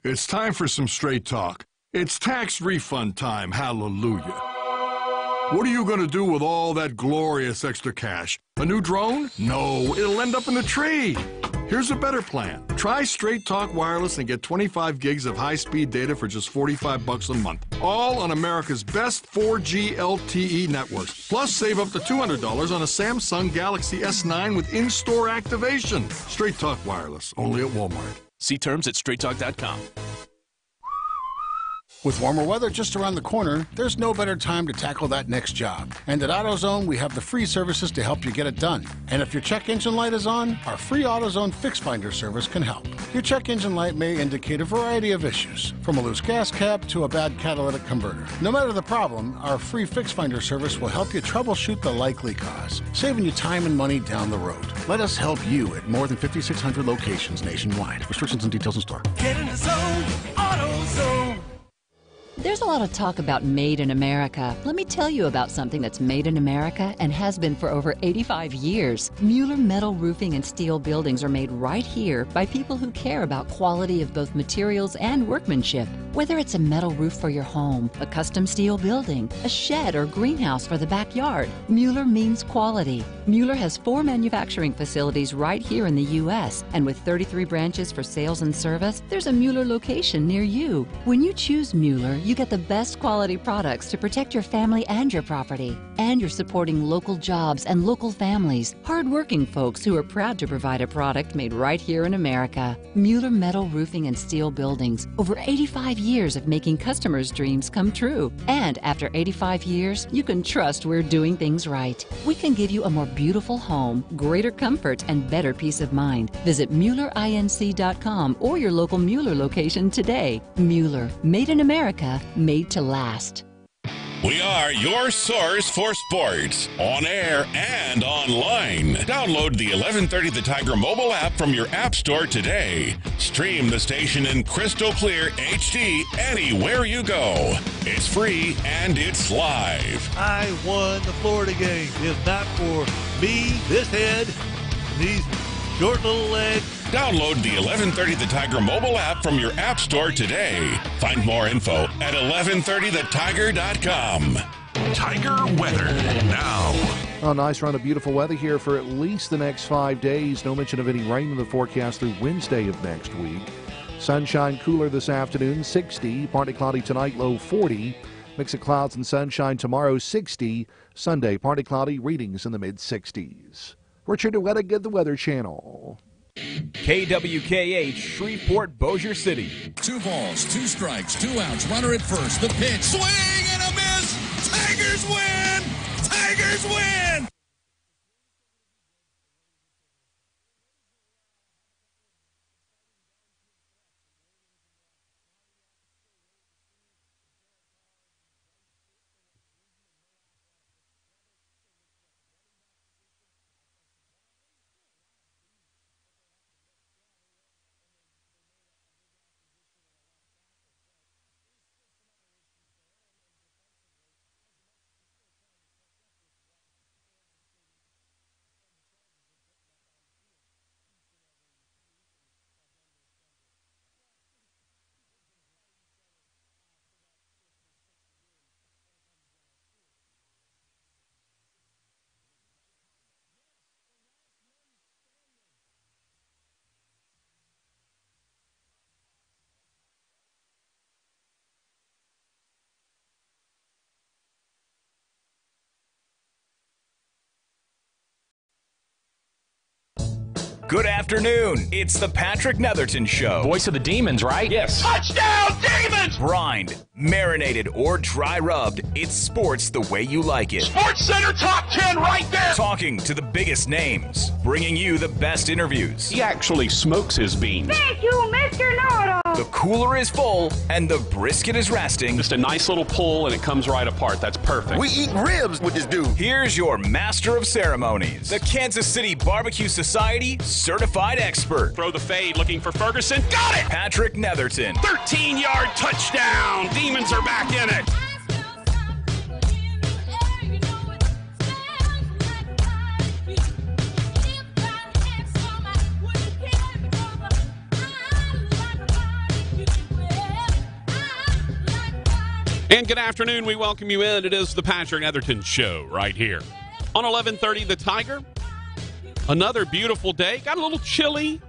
It's time for some straight talk. It's tax refund time, hallelujah. What are you going to do with all that glorious extra cash? A new drone? No, it'll end up in a tree. Here's a better plan. Try Straight Talk Wireless and get 25 gigs of high-speed data for just $45 a month. All on America's best 4G LTE networks. Plus, save up to $200 on a Samsung Galaxy S9 with in-store activation. Straight Talk Wireless, only at Walmart. See terms at straighttalk.com. With warmer weather just around the corner, there's no better time to tackle that next job. And at AutoZone, we have the free services to help you get it done. And if your check engine light is on, our free AutoZone Fix Finder service can help. Your check engine light may indicate a variety of issues, from a loose gas cap to a bad catalytic converter. No matter the problem, our free Fix Finder service will help you troubleshoot the likely cause, saving you time and money down the road. Let us help you at more than 5,600 locations nationwide. Restrictions and details in store. Get in the zone, AutoZone. There's a lot of talk about made in America. Let me tell you about something that's made in America and has been for over 85 years. Mueller Metal Roofing and Steel buildings are made right here by people who care about quality of both materials and workmanship. Whether it's a metal roof for your home, a custom steel building, a shed or greenhouse for the backyard, Mueller means quality. Mueller has 4 manufacturing facilities right here in the U.S., and with 33 branches for sales and service, there's a Mueller location near you. When you choose Mueller, you get the best quality products to protect your family and your property. And you're supporting local jobs and local families, hard-working folks who are proud to provide a product made right here in America. Mueller Metal Roofing and Steel buildings, over 85 years of making customers' dreams come true. And after 85 years, you can trust we're doing things right. We can give you a more beautiful home, greater comfort, and better peace of mind. Visit MuellerINC.com or your local Mueller location today. Mueller, made in America, made to last. We are your source for sports, on air and online. Download the 1130 The Tiger mobile app from your app store today. Stream the station in crystal clear HD anywhere you go. It's free and it's live. I won the Florida game. If not for me, this head, these short little legs. Download the 1130 The Tiger mobile app from your app store today. Find more info at 1130thetiger.com. Tiger weather now. Oh, nice run of beautiful weather here for at least the next 5 days. No mention of any rain in the forecast through Wednesday of next week. Sunshine cooler this afternoon, 60. Partly cloudy tonight, low 40. Mix of clouds and sunshine tomorrow, 60. Sunday, partly cloudy, readings in the mid-60s. Richard DeWettig at the Weather Channel. KWKH, Shreveport, Bossier City. 2 balls, 2 strikes, 2 outs, runner at first. The pitch, swing and a miss. Tigers win! Tigers win! Good afternoon. It's the Patrick Netherton Show. Voice of the Demons, right? Yes. Touchdown, Demons! Brined, marinated, or dry rubbed, it's sports the way you like it. Sports Center top 10 right there! Talking to the biggest names, bringing you the best interviews. He actually smokes his beans. Thank you, Mr. Know-It-All. The cooler is full and the brisket is resting. Just a nice little pull and it comes right apart. That's perfect. We eat ribs with this dude. Here's your master of ceremonies, the Kansas City Barbecue Society certified expert. Throw the fade, looking for Ferguson. Got it! Patrick Netherton. 13-yard touchdown. Demons are back in it. And good afternoon. We welcome you in. It is the Patrick Netherton Show right here on 1130 The Tiger. Another beautiful day. Got a little chilly.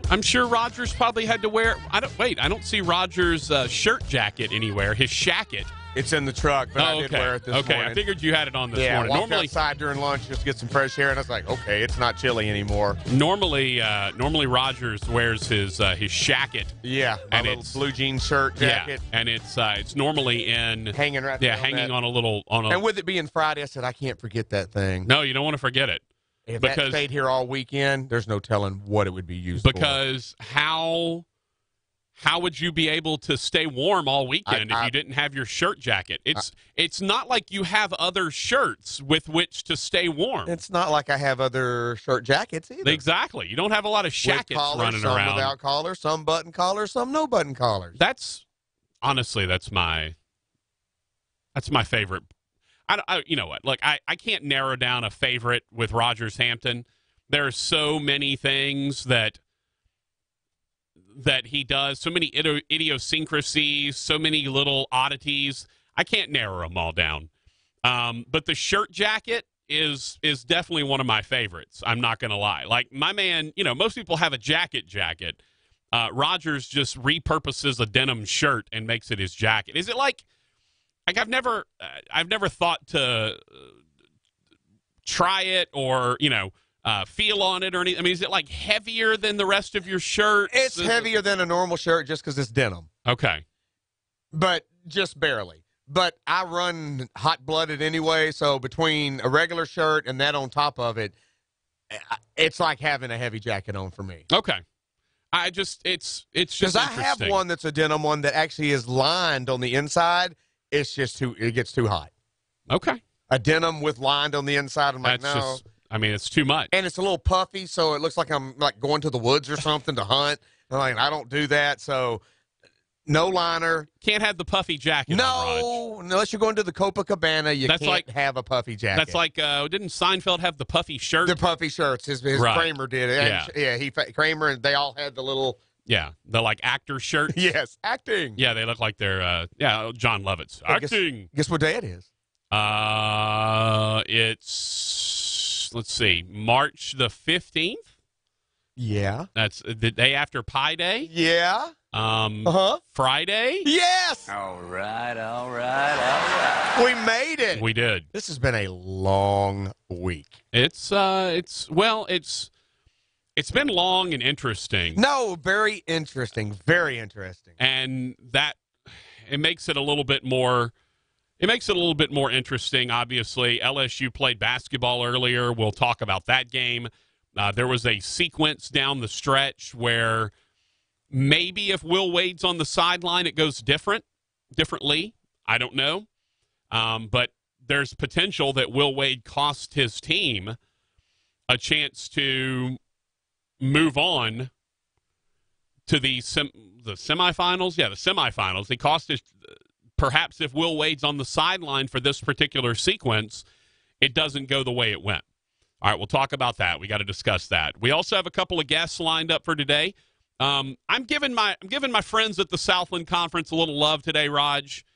I'm sure Rogers probably had to wear. I don't see Rogers' shirt jacket anywhere. His shacket. It's in the truck, but I did wear it this morning. I figured you had it on this morning. Yeah, walked outside during lunch just to get some fresh air, and I was like, okay, it's not chilly anymore. Normally Rogers wears his shacket. Yeah, and little blue jean shirt jacket. Yeah, and it's normally hanging right there. Yeah, hanging on a little And with it being Friday, I said I can't forget that thing. No, you don't want to forget it. If that stayed here all weekend, there's no telling what it would be used for. Because how would you be able to stay warm all weekend if you didn't have your shirt jacket? It's not like you have other shirts with which to stay warm. It's not like I have other shirt jackets either. Exactly. You don't have a lot of shackets running some around. Some without collars, some button collars, some no button collars. That's my favorite. You know what? Look, I can't narrow down a favorite with Rogers Hampton. There are so many things that he does, so many idiosyncrasies, so many little oddities. I can't narrow them all down. But the shirt jacket is definitely one of my favorites. I'm not going to lie. Like, my man, most people have a jacket. Rogers just repurposes a denim shirt and makes it his jacket. Is it like I've never thought to try it or, feel on it or anything. I mean, is it like heavier than the rest of your shirt? It's heavier than a normal shirt just because it's denim. Okay. But just barely. But I run hot-blooded anyway, so between a regular shirt and that on top of it, it's like having a heavy jacket on for me. Okay. It's just because I have one that's a denim one that actually is lined on the inside. It's just it gets too hot. Okay. A denim with lined on the inside. I'm like, no. It's too much. And it's a little puffy, so it looks like I'm like going to the woods or something to hunt. I'm like, I don't do that, so no liner. Can't have the puffy jacket. No, unless you're going to the Copacabana, you can't have a puffy jacket. That's like, didn't Seinfeld have the puffy shirt? The puffy shirts. His right. Kramer did it. Yeah, Kramer, and they all had the little. Yeah, the like actor shirt. Yes, acting. Yeah, they look like they're John Lovitz. Acting. Guess what day it is? Let's see, March the 15th. Yeah, that's the day after Pi Day. Yeah. Friday. Yes. All right. We made it. We did. This has been a long week. It's been long and interesting. No, very interesting. Very interesting. And that it makes it a little bit more interesting. Obviously, LSU played basketball earlier. We'll talk about that game. There was a sequence down the stretch where maybe if Will Wade's on the sideline, it goes differently. I don't know. But there's potential that Will Wade cost his team a chance to move on to the semifinals. Yeah, the semifinals. He cost his. Perhaps if Will Wade's on the sideline for this particular sequence, it doesn't go the way it went. All right, we'll talk about that. We got to discuss that. We also have a couple of guests lined up for today. I'm giving my friends at the Southland Conference a little love today, Raj.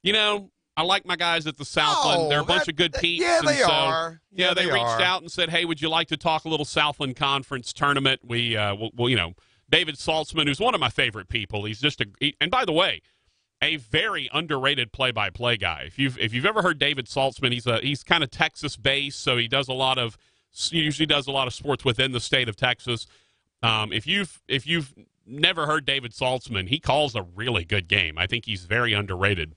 I like my guys at the Southland. They're a bunch of good peeps. Yeah, they are. Yeah, they reached out and said, "Hey, would you like to talk a little Southland Conference tournament?" We, David Saltzman, who's one of my favorite people. He's just and by the way, a very underrated play-by-play guy. If you've ever heard David Saltzman, he's kind of Texas-based, so he usually does a lot of sports within the state of Texas. If you've never heard David Saltzman, he calls a really good game. I think he's very underrated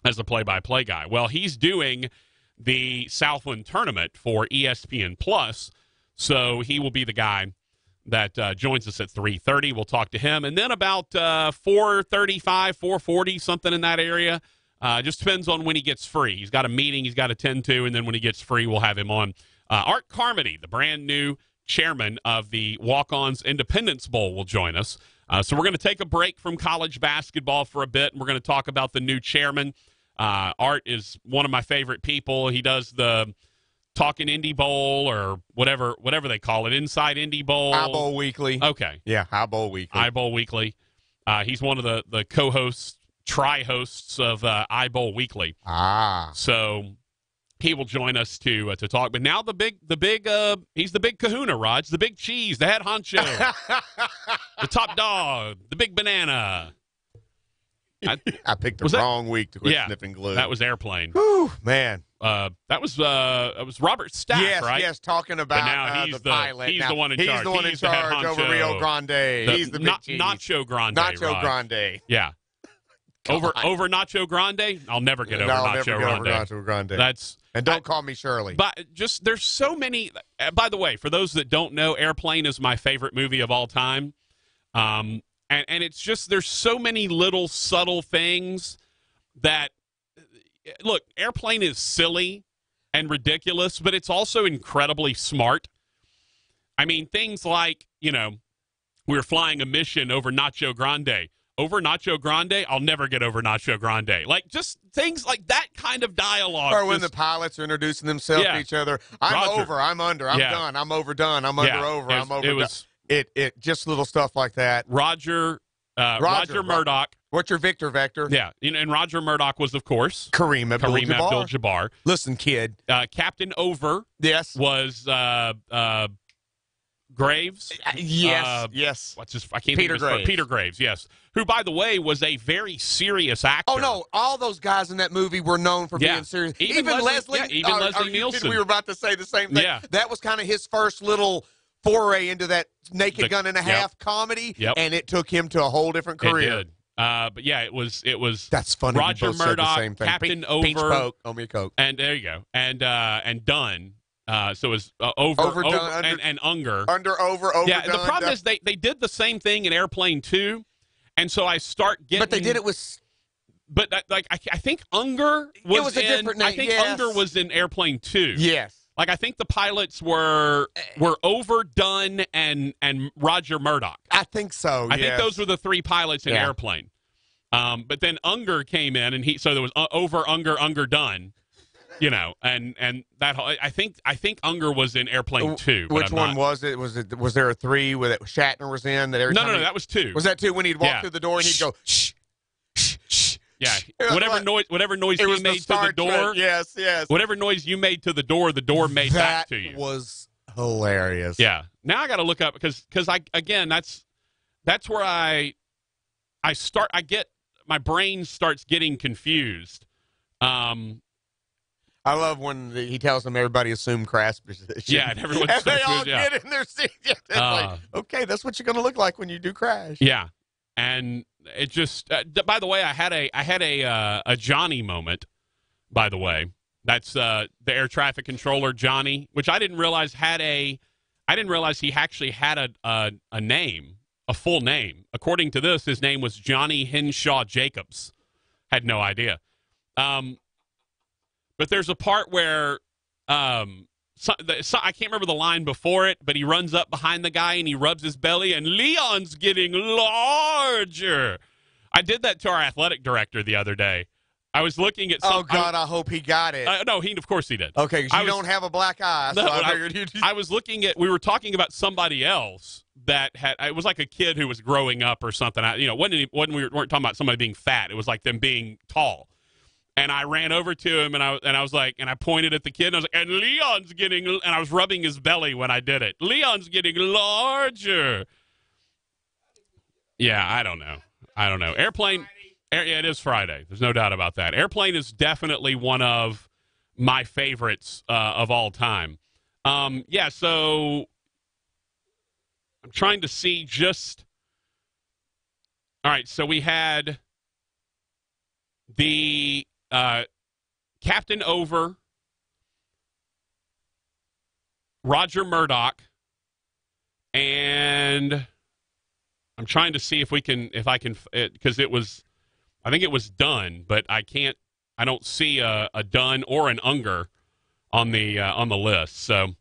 as a play-by-play guy. Well, he's doing the Southland tournament for ESPN Plus, so he will be the guy that joins us at 3:30. We'll talk to him. And then about 4:35, 4:40, something in that area. Just depends on when he gets free. He's got a meeting he's got to attend to, and then when he gets free, we'll have him on. Art Carmody, the brand new chairman of the Walk-Ons Independence Bowl, will join us. So we're going to take a break from college basketball for a bit, and we're going to talk about the new chairman. Art is one of my favorite people. He does the Talking Indy Bowl or whatever they call it, Inside Indy Bowl. iBowl Weekly. Okay. Yeah, iBowl Weekly. iBowl Weekly. He's one of the co-hosts, tri-hosts of iBowl Weekly. So he will join us to talk. But now he's the big kahuna, Raj, the big cheese, the head honcho, the top dog, the big banana. I picked the wrong week to quit sniffing glue. That was Airplane. Whew, man. That was Robert Stack, right? Yes, talking about now he's the pilot. He's the one in charge. He's the one in charge over Rio Grande. He's the big cheese. Nacho Grande. Nacho Grande. Yeah. Over Nacho Grande? I'll never get over Nacho Grande. And don't call me Shirley. But just there's so many. By the way, for those that don't know, Airplane is my favorite movie of all time. And it's just there's so many little subtle things that look, Airplane is silly and ridiculous, but it's also incredibly smart. I mean, things like, we were flying a mission over Nacho Grande. Over Nacho Grande, I'll never get over Nacho Grande. Like, just things like that kind of dialogue. Or when the pilots are introducing themselves to each other. I'm over, I'm under, I'm done, I'm overdone, I'm under over, I'm overdone. It just little stuff like that. Roger Murdoch. What's your Victor Vector? Yeah, and Roger Murdoch was, of course, Kareem Abdul-Jabbar. Listen, kid. Captain Over. Yes. Was Graves. Yes. What's his? I can't think of his name. Peter Graves. Yes. Who, by the way, was a very serious actor. Oh no! All those guys in that movie were known for being serious. Even Leslie. Even Leslie Nielsen. We were about to say the same thing. Yeah. That was kind of his first little foray into that Naked Gun and a Half comedy, and it took him to a whole different career. It did. But yeah, it was. That's funny. Roger Murdoch, Captain Over, Peach Coke, owe me a Coke, and there you go, and Dunn. So it was Overdone and Unger. Overdone. Yeah, the problem is they did the same thing in Airplane 2, and so I start getting. But they did it with. But I think Unger was a different name. I think Unger was in Airplane 2. Yes. Like I think the pilots were Overdone and Roger Murdoch. I think so. I think those were the three pilots in Airplane. But then Unger came in, and so there was Unger Dunn. And that whole, I think Unger was in Airplane 2. Which one was it? Was there a 3 that Shatner was in? No, that was 2. Was that 2 when he'd walk through the door and he'd go shh, shh, shh? Yeah, whatever noise you made to the door. Yes. Whatever noise you made to the door made back to you. That was hilarious. Yeah. Now I got to look up because that's where I get my brain starts getting confused. I love when he tells them everybody assume crash position. Yeah, and everyone and they all get in their seats. Like, okay, that's what you're going to look like when you do crash. Yeah, and it just. By the way, I had a Johnny moment. By the way, that's the air traffic controller Johnny, which I didn't realize I didn't realize he actually had a name, a full name. According to this, his name was Johnny Henshaw Jacobs. Had no idea. But there's a part where I can't remember the line before it, but he runs up behind the guy and he rubs his belly, and Leon's getting larger. I did that to our athletic director the other day. I was looking at Oh, God, I hope he got it. No, of course he did. Okay, because you don't have a black eye, so I figured you I was looking at, we were talking about somebody else that had, it was like a kid who was growing up or something. We weren't talking about somebody being fat. It was like them being tall. And I ran over to him, and I was like, and I pointed at the kid, and I was like, and Leon's getting, and I was rubbing his belly when I did it. Leon's getting larger. Yeah, I don't know. Airplane, it is Friday. There's no doubt about that. Airplane is definitely one of my favorites of all time. So I'm trying to see just. All right, so we had the. Captain Over, Roger Murdoch, and I'm trying to see if I can, because I think it was Dunn, but I don't see a Dunn or an Unger on the list, so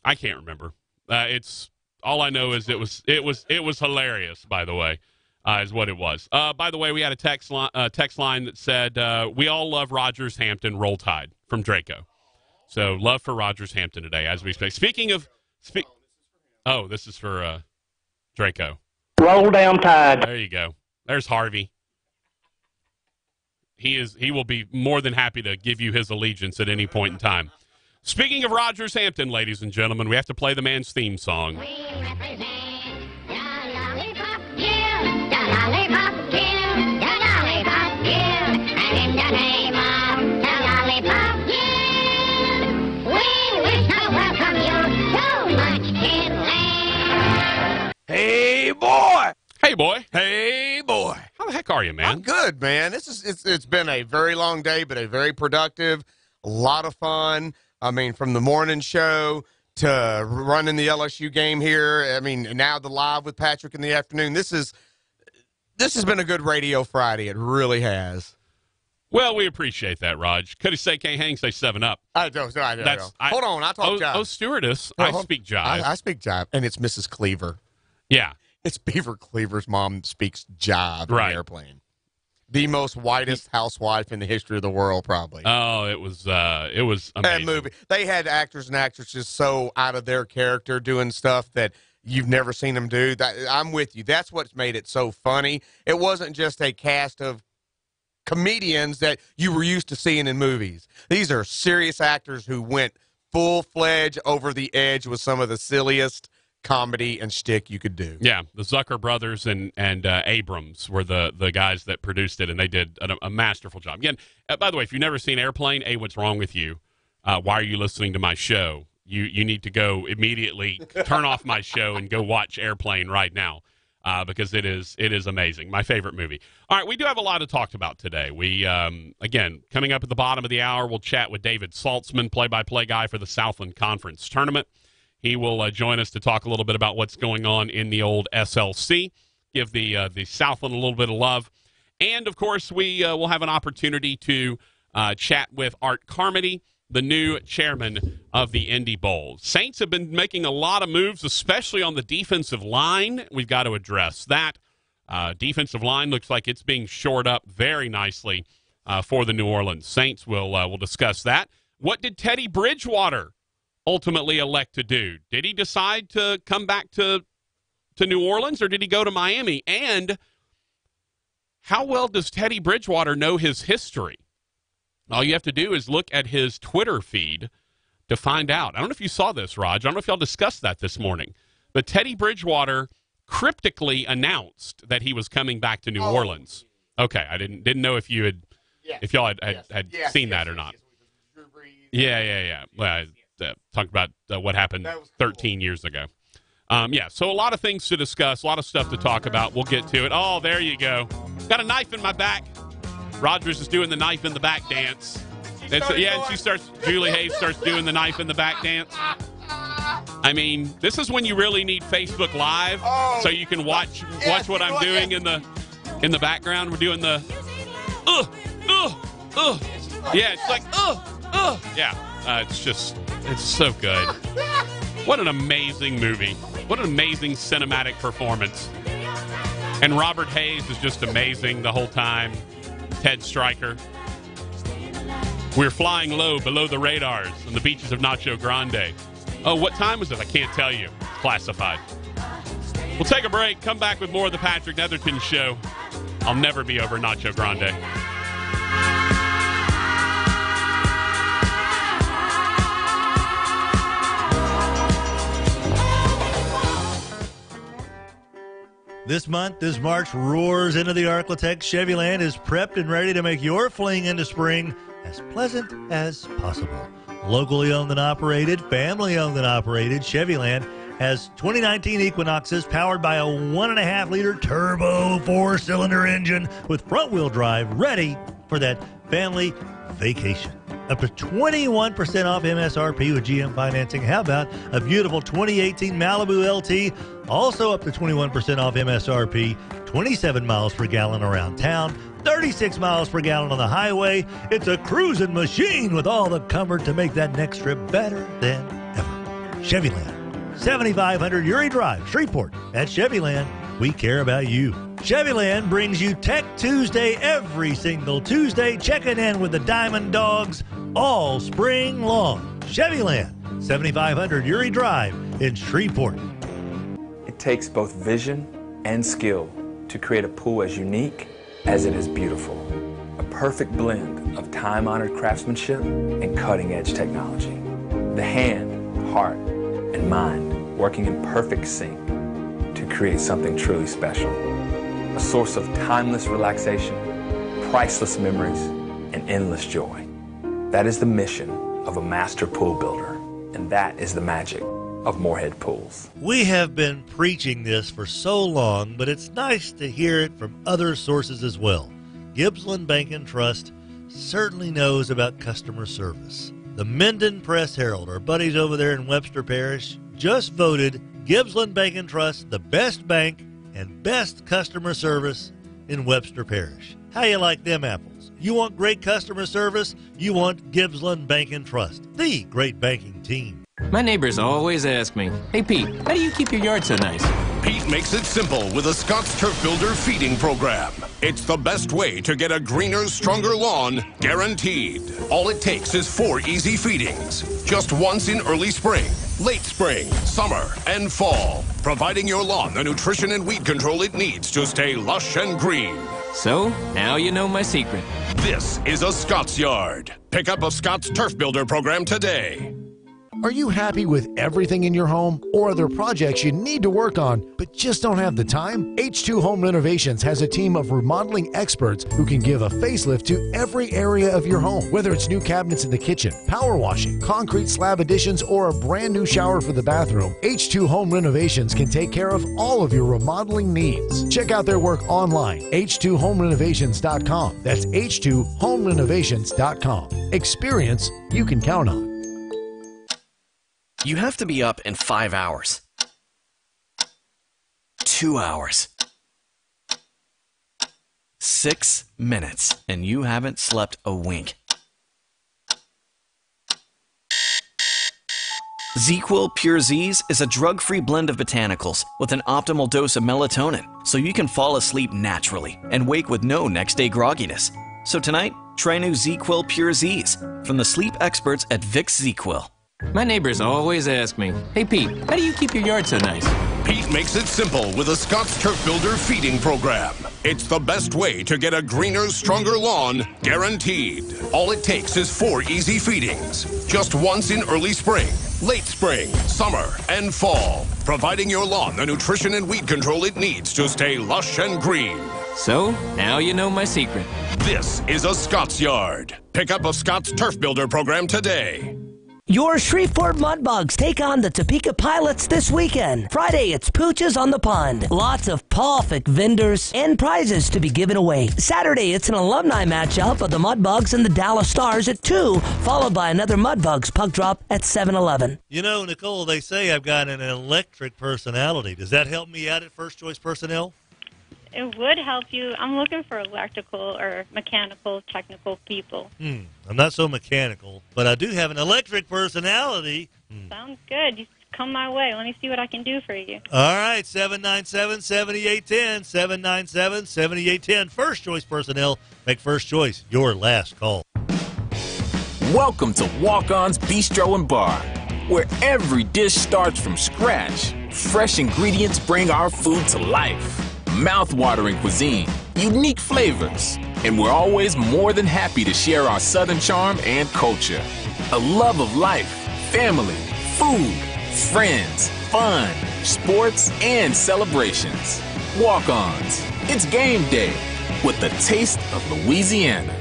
I can't remember. It's all I know is it was hilarious, by the way. Is what it was. By the way, we had a text line that said, we all love Rogers Hampton, Roll Tide, from Draco. So love for Rogers Hampton today, as we speak. Speaking of... this is for Draco. Roll down Tide. There you go. There's Harvey. He will be more than happy to give you his allegiance at any point in time. Speaking of Rogers Hampton, ladies and gentlemen, we have to play the man's theme song. We represent the Lollipop Guild, the Lollipop Guild, the Lollipop Guild, and in the name of the Lollipop Guild, we wish to welcome you to Munchkinland. Hey, boy! Hey, boy. Hey, boy. How the heck are you, man? I'm good, man. It's been a very long day, but a very productive, a lot of fun. I mean, from the morning show to running the LSU game here. I mean, now the live with Patrick in the afternoon. This has been a good radio Friday. It really has. Well, we appreciate that, Raj. Could he say can't hang, say 7-Up. I don't. Hold on, I talk jive. Oh, stewardess, I speak jive. I speak jive, and it's Mrs. Cleaver. Yeah. It's Beaver Cleaver's mom speaks jive right. in the airplane. The most whitest housewife in the history of the world, probably. Oh, it was amazing. That movie. They had actors and actresses so out of their character doing stuff that you've never seen them do. I'm with you. That's what's made it so funny. It wasn't just a cast of comedians that you were used to seeing in movies. These are serious actors who went full-fledged over the edge with some of the silliest comedy and shtick you could do. Yeah, the Zucker brothers and Abrams were the guys that produced it, and they did a masterful job. Again, by the way, if you've never seen Airplane, what's wrong with you? Why are you listening to my show? You need to go immediately turn off my show and go watch Airplane right now because it is amazing. My favorite movie. All right, we do have a lot to talk about today. We, again, coming up at the bottom of the hour, we'll chat with David Saltzman, play-by-play guy for the Southland Conference Tournament. He will join us to talk a little bit about what's going on in the old SLC, give the Southland a little bit of love. And, of course, we will have an opportunity to chat with Art Carmody, the new chairman of the Indy Bowl. Saints have been making a lot of moves, especially on the defensive line. We've got to address that. Defensive line looks like it's being shored up very nicely for the New Orleans Saints. We'll discuss that. What did Teddy Bridgewater ultimately elect to do? Did he decide to come back to New Orleans, or did he go to Miami? And how well does Teddy Bridgewater know his history? All you have to do is look at his Twitter feed to find out. I don't know if you saw this, Raj. I don't know if y'all discussed that this morning. But Teddy Bridgewater cryptically announced that he was coming back to New Orleans. Okay, I didn't know if you had if y'all had seen that or not. Yeah. Well, talked about what happened 13 years ago. So a lot of things to discuss, a lot of stuff to talk about. We'll get to it. Oh, there you go. Got a knife in my back. Rogers is doing the knife in the back dance. And Julie Hayes starts doing the knife in the back dance. I mean, this is when you really need Facebook Live so you can watch what I'm doing in the background. We're doing the yeah, it's like yeah. It's so good. What an amazing movie. What an amazing cinematic performance. And Robert Hayes is just amazing the whole time. Ted Stryker. We're flying low below the radars on the beaches of Nacho Grande. Oh, what time was it? I can't tell you. It's classified. We'll take a break. Come back with more of the Patrick Netherton Show. I'll never be over Nacho Grande. This month, as March roars into the Arklatex, Chevyland is prepped and ready to make your fling into spring as pleasant as possible. Locally owned and operated, family owned and operated, Chevyland has 2019 Equinoxes powered by a 1.5-liter turbo 4-cylinder engine with front-wheel drive ready for that family vacation. Up to 21% off MSRP with GM financing. How about a beautiful 2018 Malibu LT? Also up to 21% off MSRP, 27 miles per gallon around town, 36 miles per gallon on the highway. It's a cruising machine with all the comfort to make that next trip better than ever. Chevyland, 7500 Uri Drive, Shreveport. At Chevyland, we care about you. Chevyland brings you Tech Tuesday every single Tuesday, checking in with the Diamond Dogs all spring long. Chevyland, 7500 Uri Drive in Shreveport. It takes both vision and skill to create a pool as unique as it is beautiful. A perfect blend of time-honored craftsmanship and cutting-edge technology. The hand, heart, and mind working in perfect sync to create something truly special. A source of timeless relaxation, priceless memories, and endless joy. That is the mission of a master pool builder, and that is the magic of Moorhead Pools. We have been preaching this for so long, but it's nice to hear it from other sources as well. Gibbsland Bank and Trust certainly knows about customer service. The Minden Press Herald, our buddies over there in Webster Parish, just voted Gibbsland Bank and Trust the best bank and best customer service in Webster Parish. How you like them apples? You want great customer service? You want Gibbsland Bank and Trust, the great banking team. My neighbors always ask me, "Hey Pete, how do you keep your yard so nice?" Pete makes it simple with a Scott's Turf Builder feeding program. It's the best way to get a greener, stronger lawn, guaranteed. All it takes is 4 easy feedings. Just once in early spring, late spring, summer, and fall. Providing your lawn the nutrition and weed control it needs to stay lush and green. So, now you know my secret. This is a Scott's Yard. Pick up a Scott's Turf Builder program today. Are you happy with everything in your home, or are there projects you need to work on but just don't have the time? H2 Home Renovations has a team of remodeling experts who can give a facelift to every area of your home. Whether it's new cabinets in the kitchen, power washing, concrete slab additions, or a brand new shower for the bathroom, H2 Home Renovations can take care of all of your remodeling needs. Check out their work online, h2homerenovations.com. That's h2homerenovations.com. Experience you can count on. You have to be up in 5 hours. 2 hours. 6 minutes, and you haven't slept a wink. ZzzQuil Pure Z's is a drug-free blend of botanicals with an optimal dose of melatonin, so you can fall asleep naturally and wake with no next-day grogginess. So tonight, try new ZzzQuil Pure Z's from the sleep experts at Vicks ZzzQuil. My neighbors always ask me, "Hey Pete, how do you keep your yard so nice?" Pete makes it simple with a Scott's Turf Builder feeding program. It's the best way to get a greener, stronger lawn, guaranteed. All it takes is 4 easy feedings. Just once in early spring, late spring, summer, and fall. Providing your lawn the nutrition and weed control it needs to stay lush and green. So, now you know my secret. This is a Scott's Yard. Pick up a Scott's Turf Builder program today. Your Shreveport Mudbugs take on the Topeka Pilots this weekend. Friday, it's Pooches on the Pond. Lots of perfect vendors and prizes to be given away. Saturday, it's an alumni matchup of the Mudbugs and the Dallas Stars at 2, followed by another Mudbugs puck drop at 7-Eleven. You know, Nicole, they say I've got an electric personality. Does that help me out at First Choice Personnel? It would help you. I'm looking for electrical or mechanical, technical people. I'm not so mechanical, but I do have an electric personality. Sounds good. You come my way. Let me see what I can do for you. All right, 797-7810, 797-7810. First Choice Personnel, make First Choice your last call. Welcome to Walk-On's Bistro and Bar, where every dish starts from scratch. Fresh ingredients bring our food to life. Mouth-watering cuisine, unique flavors, and we're always more than happy to share our Southern charm and culture. A love of life, family, food, friends, fun, sports, and celebrations. Walk-Ons. It's game day with the taste of Louisiana.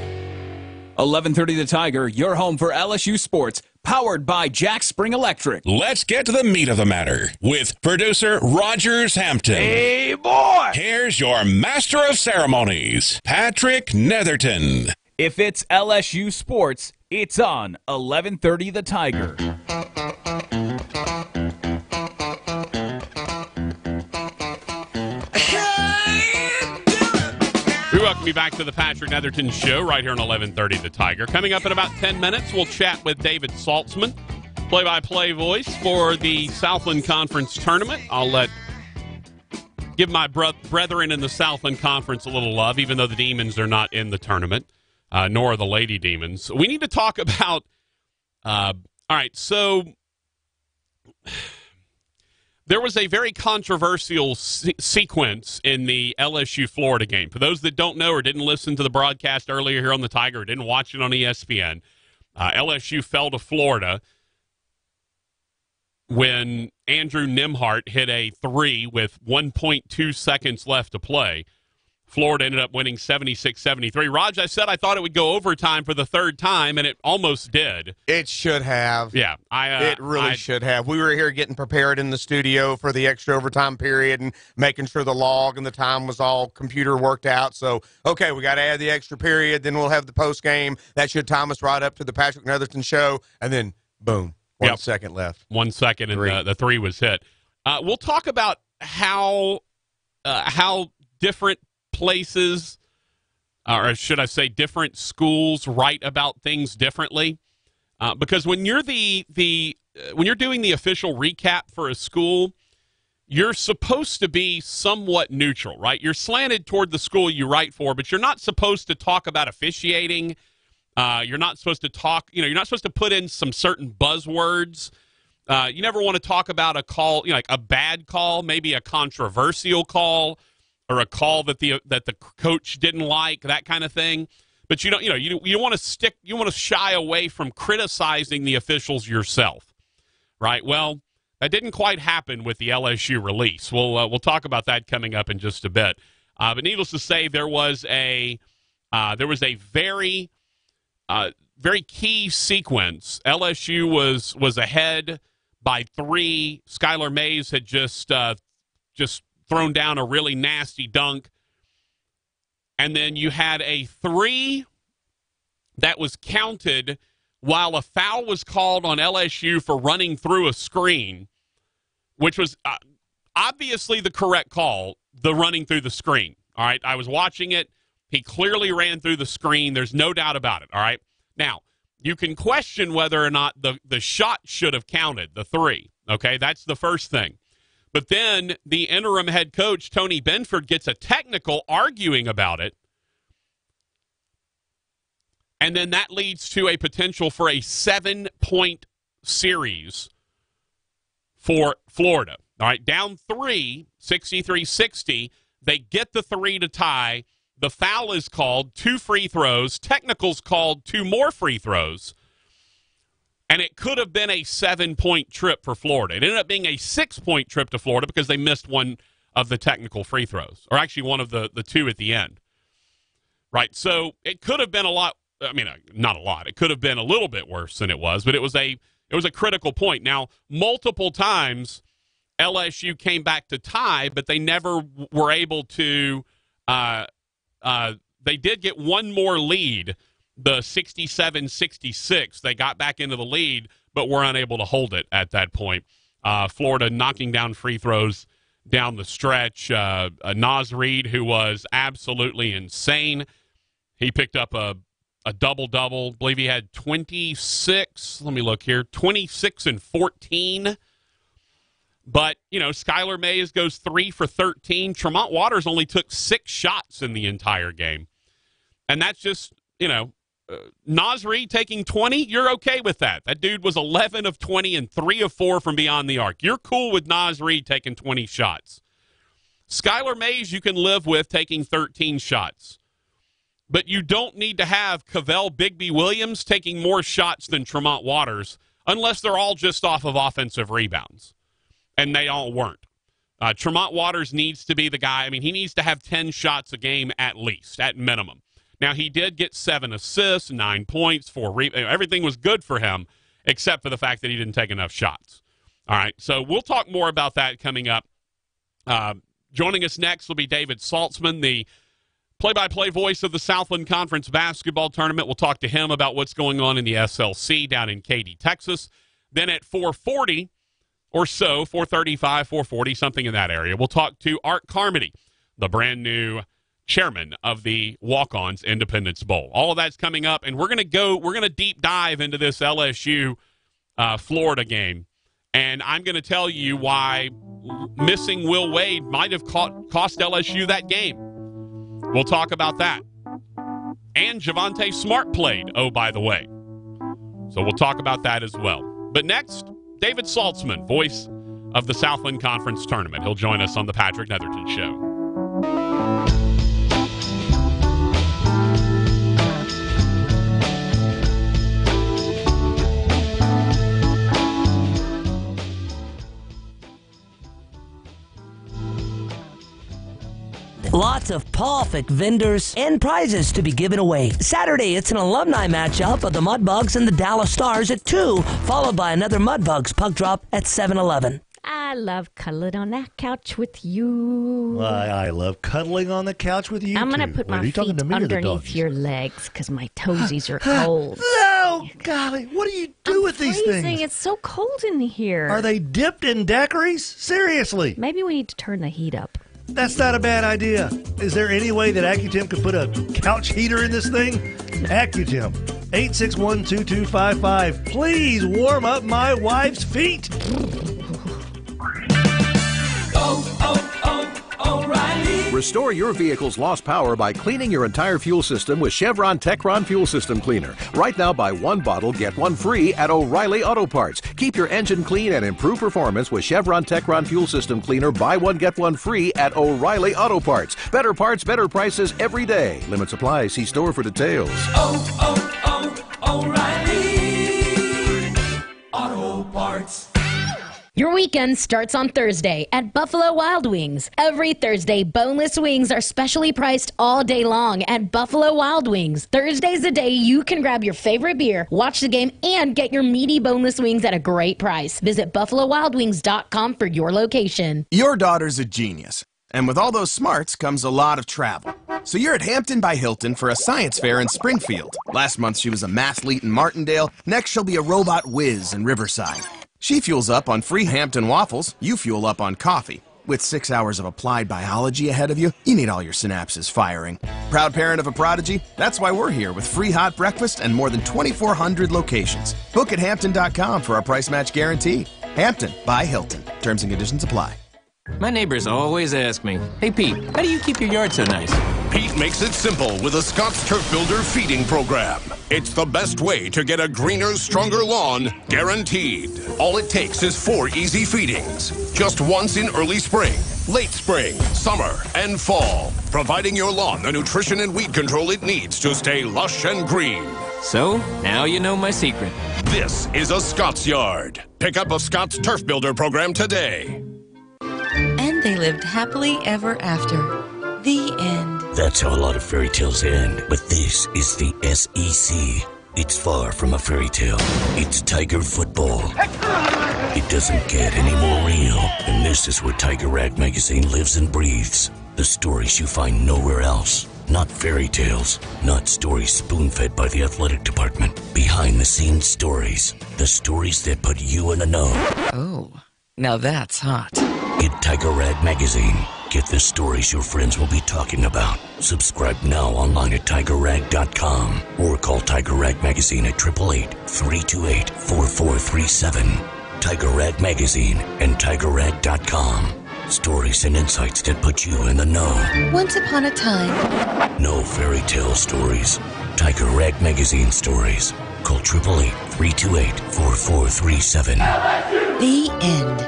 1130 The Tiger, your home for LSU sports, powered by Jack Spring Electric. Let's get to the meat of the matter with producer Rogers Hampton. Hey, boy! Here's your master of ceremonies, Patrick Netherton. If it's LSU sports, it's on 1130 The Tiger. We welcome you back to the Patrick Netherton Show right here on 1130 The Tiger. Coming up in about 10 minutes, we'll chat with David Saltzman, play-by-play voice for the Southland Conference Tournament. I'll give my brethren in the Southland Conference a little love, even though the Demons are not in the tournament, nor are the Lady Demons. We need to talk about all right, so There was a very controversial sequence in the LSU-Florida game. For those that don't know or didn't listen to the broadcast earlier here on the Tiger or didn't watch it on ESPN, LSU fell to Florida when Andrew Nimhart hit a three with 1.2 seconds left to play. Florida ended up winning 76-73. Raj, I said I thought it would go overtime for the third time, and it almost did. It should have. Yeah. It really should have. We were here getting prepared in the studio for the extra overtime period and making sure the log and the time was all computer worked out. So, okay, we got to add the extra period, then we'll have the post game. That should time us right up to the Patrick Netherton show, and then, boom, 1 second left. 1 second, and the three was hit. We'll talk about how different places, or should I say different schools, write about things differently. Because when you're when you're doing the official recap for a school, you're supposed to be somewhat neutral, right? You're slanted toward the school you write for, but you're not supposed to talk about officiating. You're not supposed to talk, you're not supposed to put in some certain buzzwords. You never want to talk about a call, like a bad call, maybe a controversial call, or a call that the coach didn't like, that kind of thing. But you want to shy away from criticizing the officials yourself, right? Well, that didn't quite happen with the LSU release. We'll talk about that coming up in just a bit. But needless to say, there was a very very key sequence. LSU was ahead by 3. Skylar Mays had just thrown down a really nasty dunk. And then you had a 3 that was counted while a foul was called on LSU for running through a screen, which was obviously the correct call, the running through the screen. All right, I was watching it. He clearly ran through the screen. There's no doubt about it, all right? Now, you can question whether or not the shot should have counted, the 3, okay? That's the first thing. But then the interim head coach, Tony Benford, gets a technical arguing about it. And then that leads to a potential for a 7-point series for Florida. All right, down 3, 63-60. They get the 3 to tie. The foul is called, 2 free throws. Technical's called, 2 more free throws. And it could have been a 7-point trip for Florida. It ended up being a 6-point trip to Florida because they missed one of the technical free throws, or actually one of the 2 at the end. Right, so it could have been a lot. I mean, not a lot. It could have been a little bit worse than it was, but it was a critical point. Now, multiple times LSU came back to tie, but they never were able to. They did get one more lead. The 67-66, they got back into the lead, but were unable to hold it at that point. Florida knocking down free throws down the stretch. Naz Reid, who was absolutely insane, he picked up a double-double. I believe he had 26. Let me look here. 26 and 14. But, Skylar Mays goes 3 for 13. Tremont Waters only took 6 shots in the entire game. And that's just, Naz Reid taking 20, you're okay with that. That dude was 11 of 20 and 3 of 4 from beyond the arc. You're cool with Naz Reid taking 20 shots. Skylar Mays you can live with taking 13 shots. But you don't need to have Cavell Bigby-Williams taking more shots than Tremont Waters unless they're all just off of offensive rebounds. And they all weren't. Tremont Waters needs to be the guy. I mean, he needs to have 10 shots a game at least, at minimum. Now, he did get 7 assists, 9 points, 4 rebounds. Everything was good for him, except for the fact that he didn't take enough shots. All right, so we'll talk more about that coming up. Joining us next will be David Saltzman, the play-by-play voice of the Southland Conference basketball tournament. We'll talk to him about what's going on in the SLC down in Katy, Texas. Then at 4:40 or so, 4:35, 4:40, something in that area, we'll talk to Art Carmody, the brand-new chairman of the Walk-Ons Independence Bowl. All of that's coming up, and we're going to deep dive into this LSU Florida game, and I'm going to tell you why missing Will Wade might have cost LSU that game. We'll talk about that. And Javonte Smart played, oh, by the way. So we'll talk about that as well. But next, David Saltzman, voice of the Southland Conference Tournament. He'll join us on the Patrick Netherton Show. Lots of perfect vendors and prizes to be given away. Saturday, it's an alumni matchup of the Mudbugs and the Dallas Stars at 2, followed by another Mudbugs puck drop at 7-11. I love cuddling on that couch with you. I love cuddling on the couch with you. I'm going to too. put Wait, my are you talking feet to me or the underneath doggies? your legs because my toesies are cold. Oh, golly. What do you do with these freezing. things? It's so cold in here. Are they dipped in daiquiris? Seriously. Maybe we need to turn the heat up. That's not a bad idea. Is there any way that Accutem could put a couch heater in this thing? Accutem, 861-2255. Please warm up my wife's feet. O'Reilly. Restore your vehicle's lost power by cleaning your entire fuel system with Chevron Techron Fuel System Cleaner. Right now, buy one bottle, get one free at O'Reilly Auto Parts. Keep your engine clean and improve performance with Chevron Techron Fuel System Cleaner. Buy one, get one free at O'Reilly Auto Parts. Better parts, better prices every day. Limit supply. See store for details. O'Reilly Auto Parts. Your weekend starts on Thursday at Buffalo Wild Wings. Every Thursday, boneless wings are specially priced all day long at Buffalo Wild Wings. Thursday's the day you can grab your favorite beer, watch the game, and get your meaty boneless wings at a great price. Visit BuffaloWildWings.com for your location. Your daughter's a genius. And with all those smarts comes a lot of travel. So you're at Hampton by Hilton for a science fair in Springfield. Last month she was a mathlete in Martindale. Next she'll be a robot whiz in Riverside. She fuels up on free Hampton waffles. You fuel up on coffee. With 6 hours of applied biology ahead of you, you need all your synapses firing. Proud parent of a prodigy? That's why we're here with free hot breakfast and more than 2,400 locations. Book at Hampton.com for our price match guarantee. Hampton by Hilton. Terms and conditions apply. My neighbors always ask me, hey Pete, how do you keep your yard so nice? Pete makes it simple with a Scott's Turf Builder feeding program. It's the best way to get a greener, stronger lawn, guaranteed. All it takes is 4 easy feedings. Just once in early spring, late spring, summer, and fall. Providing your lawn the nutrition and weed control it needs to stay lush and green. So, now you know my secret. This is a Scott's Yard. Pick up a Scott's Turf Builder program today. And they lived happily ever after. The end. That's how a lot of fairy tales end, but this is the SEC. It's far from a fairy tale. It's Tiger football. It doesn't get any more real, and this is where Tiger Rag Magazine lives and breathes. The stories you find nowhere else. Not fairy tales, not stories spoon-fed by the athletic department. Behind-the-scenes stories. The stories that put you in the know. Oh, now that's hot. Get Tiger Rag Magazine. Get the stories your friends will be talking about. Subscribe now online at TigerRag.com or call Tiger Rag Magazine at 888-328-4437. Tiger Rag Magazine and TigerRag.com. Stories and insights that put you in the know. Once upon a time. No fairy tale stories. Tiger Rag Magazine stories. Call 888-328-4437. The end.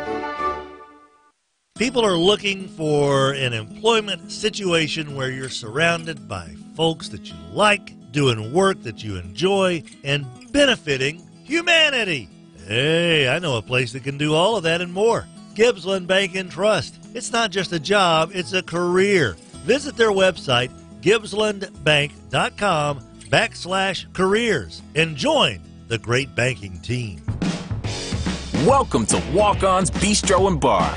People are looking for an employment situation where you're surrounded by folks that you like, doing work that you enjoy, and benefiting humanity. Hey, I know a place that can do all of that and more. Gibbsland Bank and Trust. It's not just a job, it's a career. Visit their website, gibbslandbank.com/careers, and join the great banking team. Welcome to Walk-On's Bistro and Bar,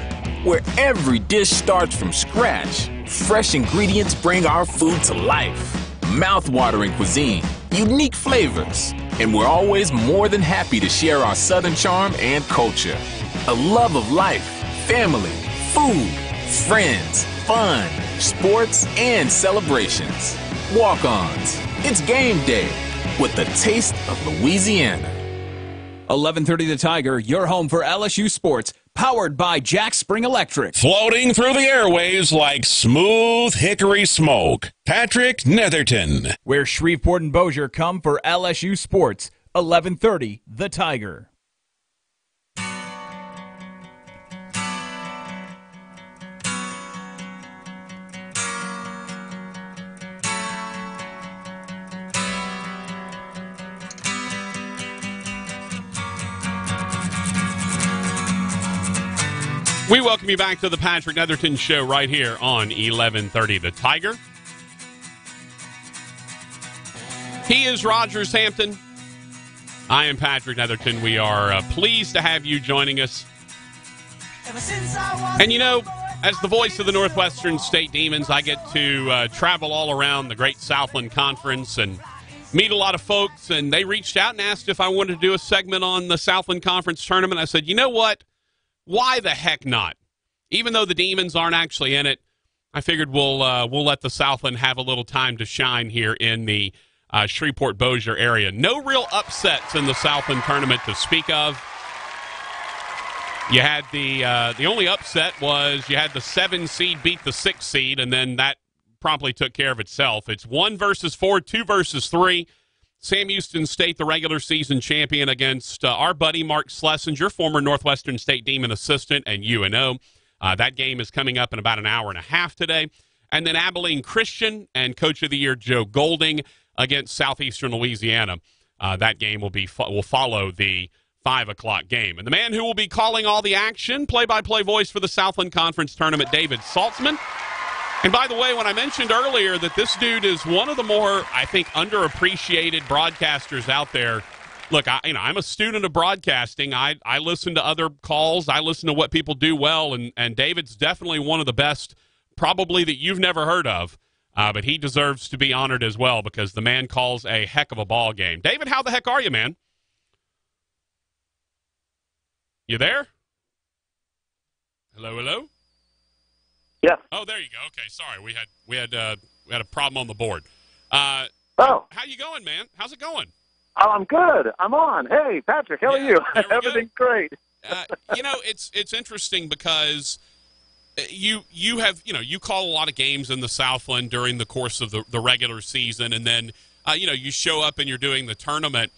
where every dish starts from scratch. Fresh ingredients bring our food to life. Mouth-watering cuisine, unique flavors, and we're always more than happy to share our Southern charm and culture. A love of life, family, food, friends, fun, sports, and celebrations. Walk-Ons. It's game day with the taste of Louisiana. 11:30 The Tiger, your home for LSU sports, powered by Jack Spring Electric. Floating through the airwaves like smooth hickory smoke. Patrick Netherton. Where Shreveport and Bossier come for LSU sports. 11:30 The Tiger. We welcome you back to the Patrick Netherton Show right here on 1130 The Tiger. He is Rogers Hampton. I am Patrick Netherton. We are pleased to have you joining us. And you know, as the voice of the Northwestern State Demons, I get to travel all around the great Southland Conference and meet a lot of folks. And they reached out and asked if I wanted to do a segment on the Southland Conference tournament. I said, you know what? Why the heck not? Even though the Demons aren't actually in it, I figured we'll let the Southland have a little time to shine here in the Shreveport-Bossier area. No real upsets in the Southland tournament to speak of. You had the only upset was you had the 7 seed beat the 6 seed, and then that promptly took care of itself. It's 1 versus 4, 2 versus 3. Sam Houston State, the regular season champion, against our buddy Mark Schlesinger, former Northwestern State Demon assistant and UNO. That game is coming up in about an hour and a half today. And then Abilene Christian and Coach of the Year Joe Golding against Southeastern Louisiana. That game will follow the 5 o'clock game. And the man who will be calling all the action, play-by-play voice for the Southland Conference Tournament, David Saltzman. And by the way, when I mentioned earlier that this dude is one of the more, I think, underappreciated broadcasters out there. Look, I'm a student of broadcasting. I listen to other calls. I listen to what people do well, and David's definitely one of the best, probably that you've never heard of. But he deserves to be honored as well because the man calls a heck of a ball game. David, how the heck are you, man? You there? Hello? Yeah. Oh, there you go. Okay, sorry. We had a problem on the board. How you going, man? How's it going? Oh, I'm good. I'm on. Hey, Patrick, how are you? Everything's great. It's interesting because you call a lot of games in the Southland during the course of the regular season, and then you show up and you're doing the tournament.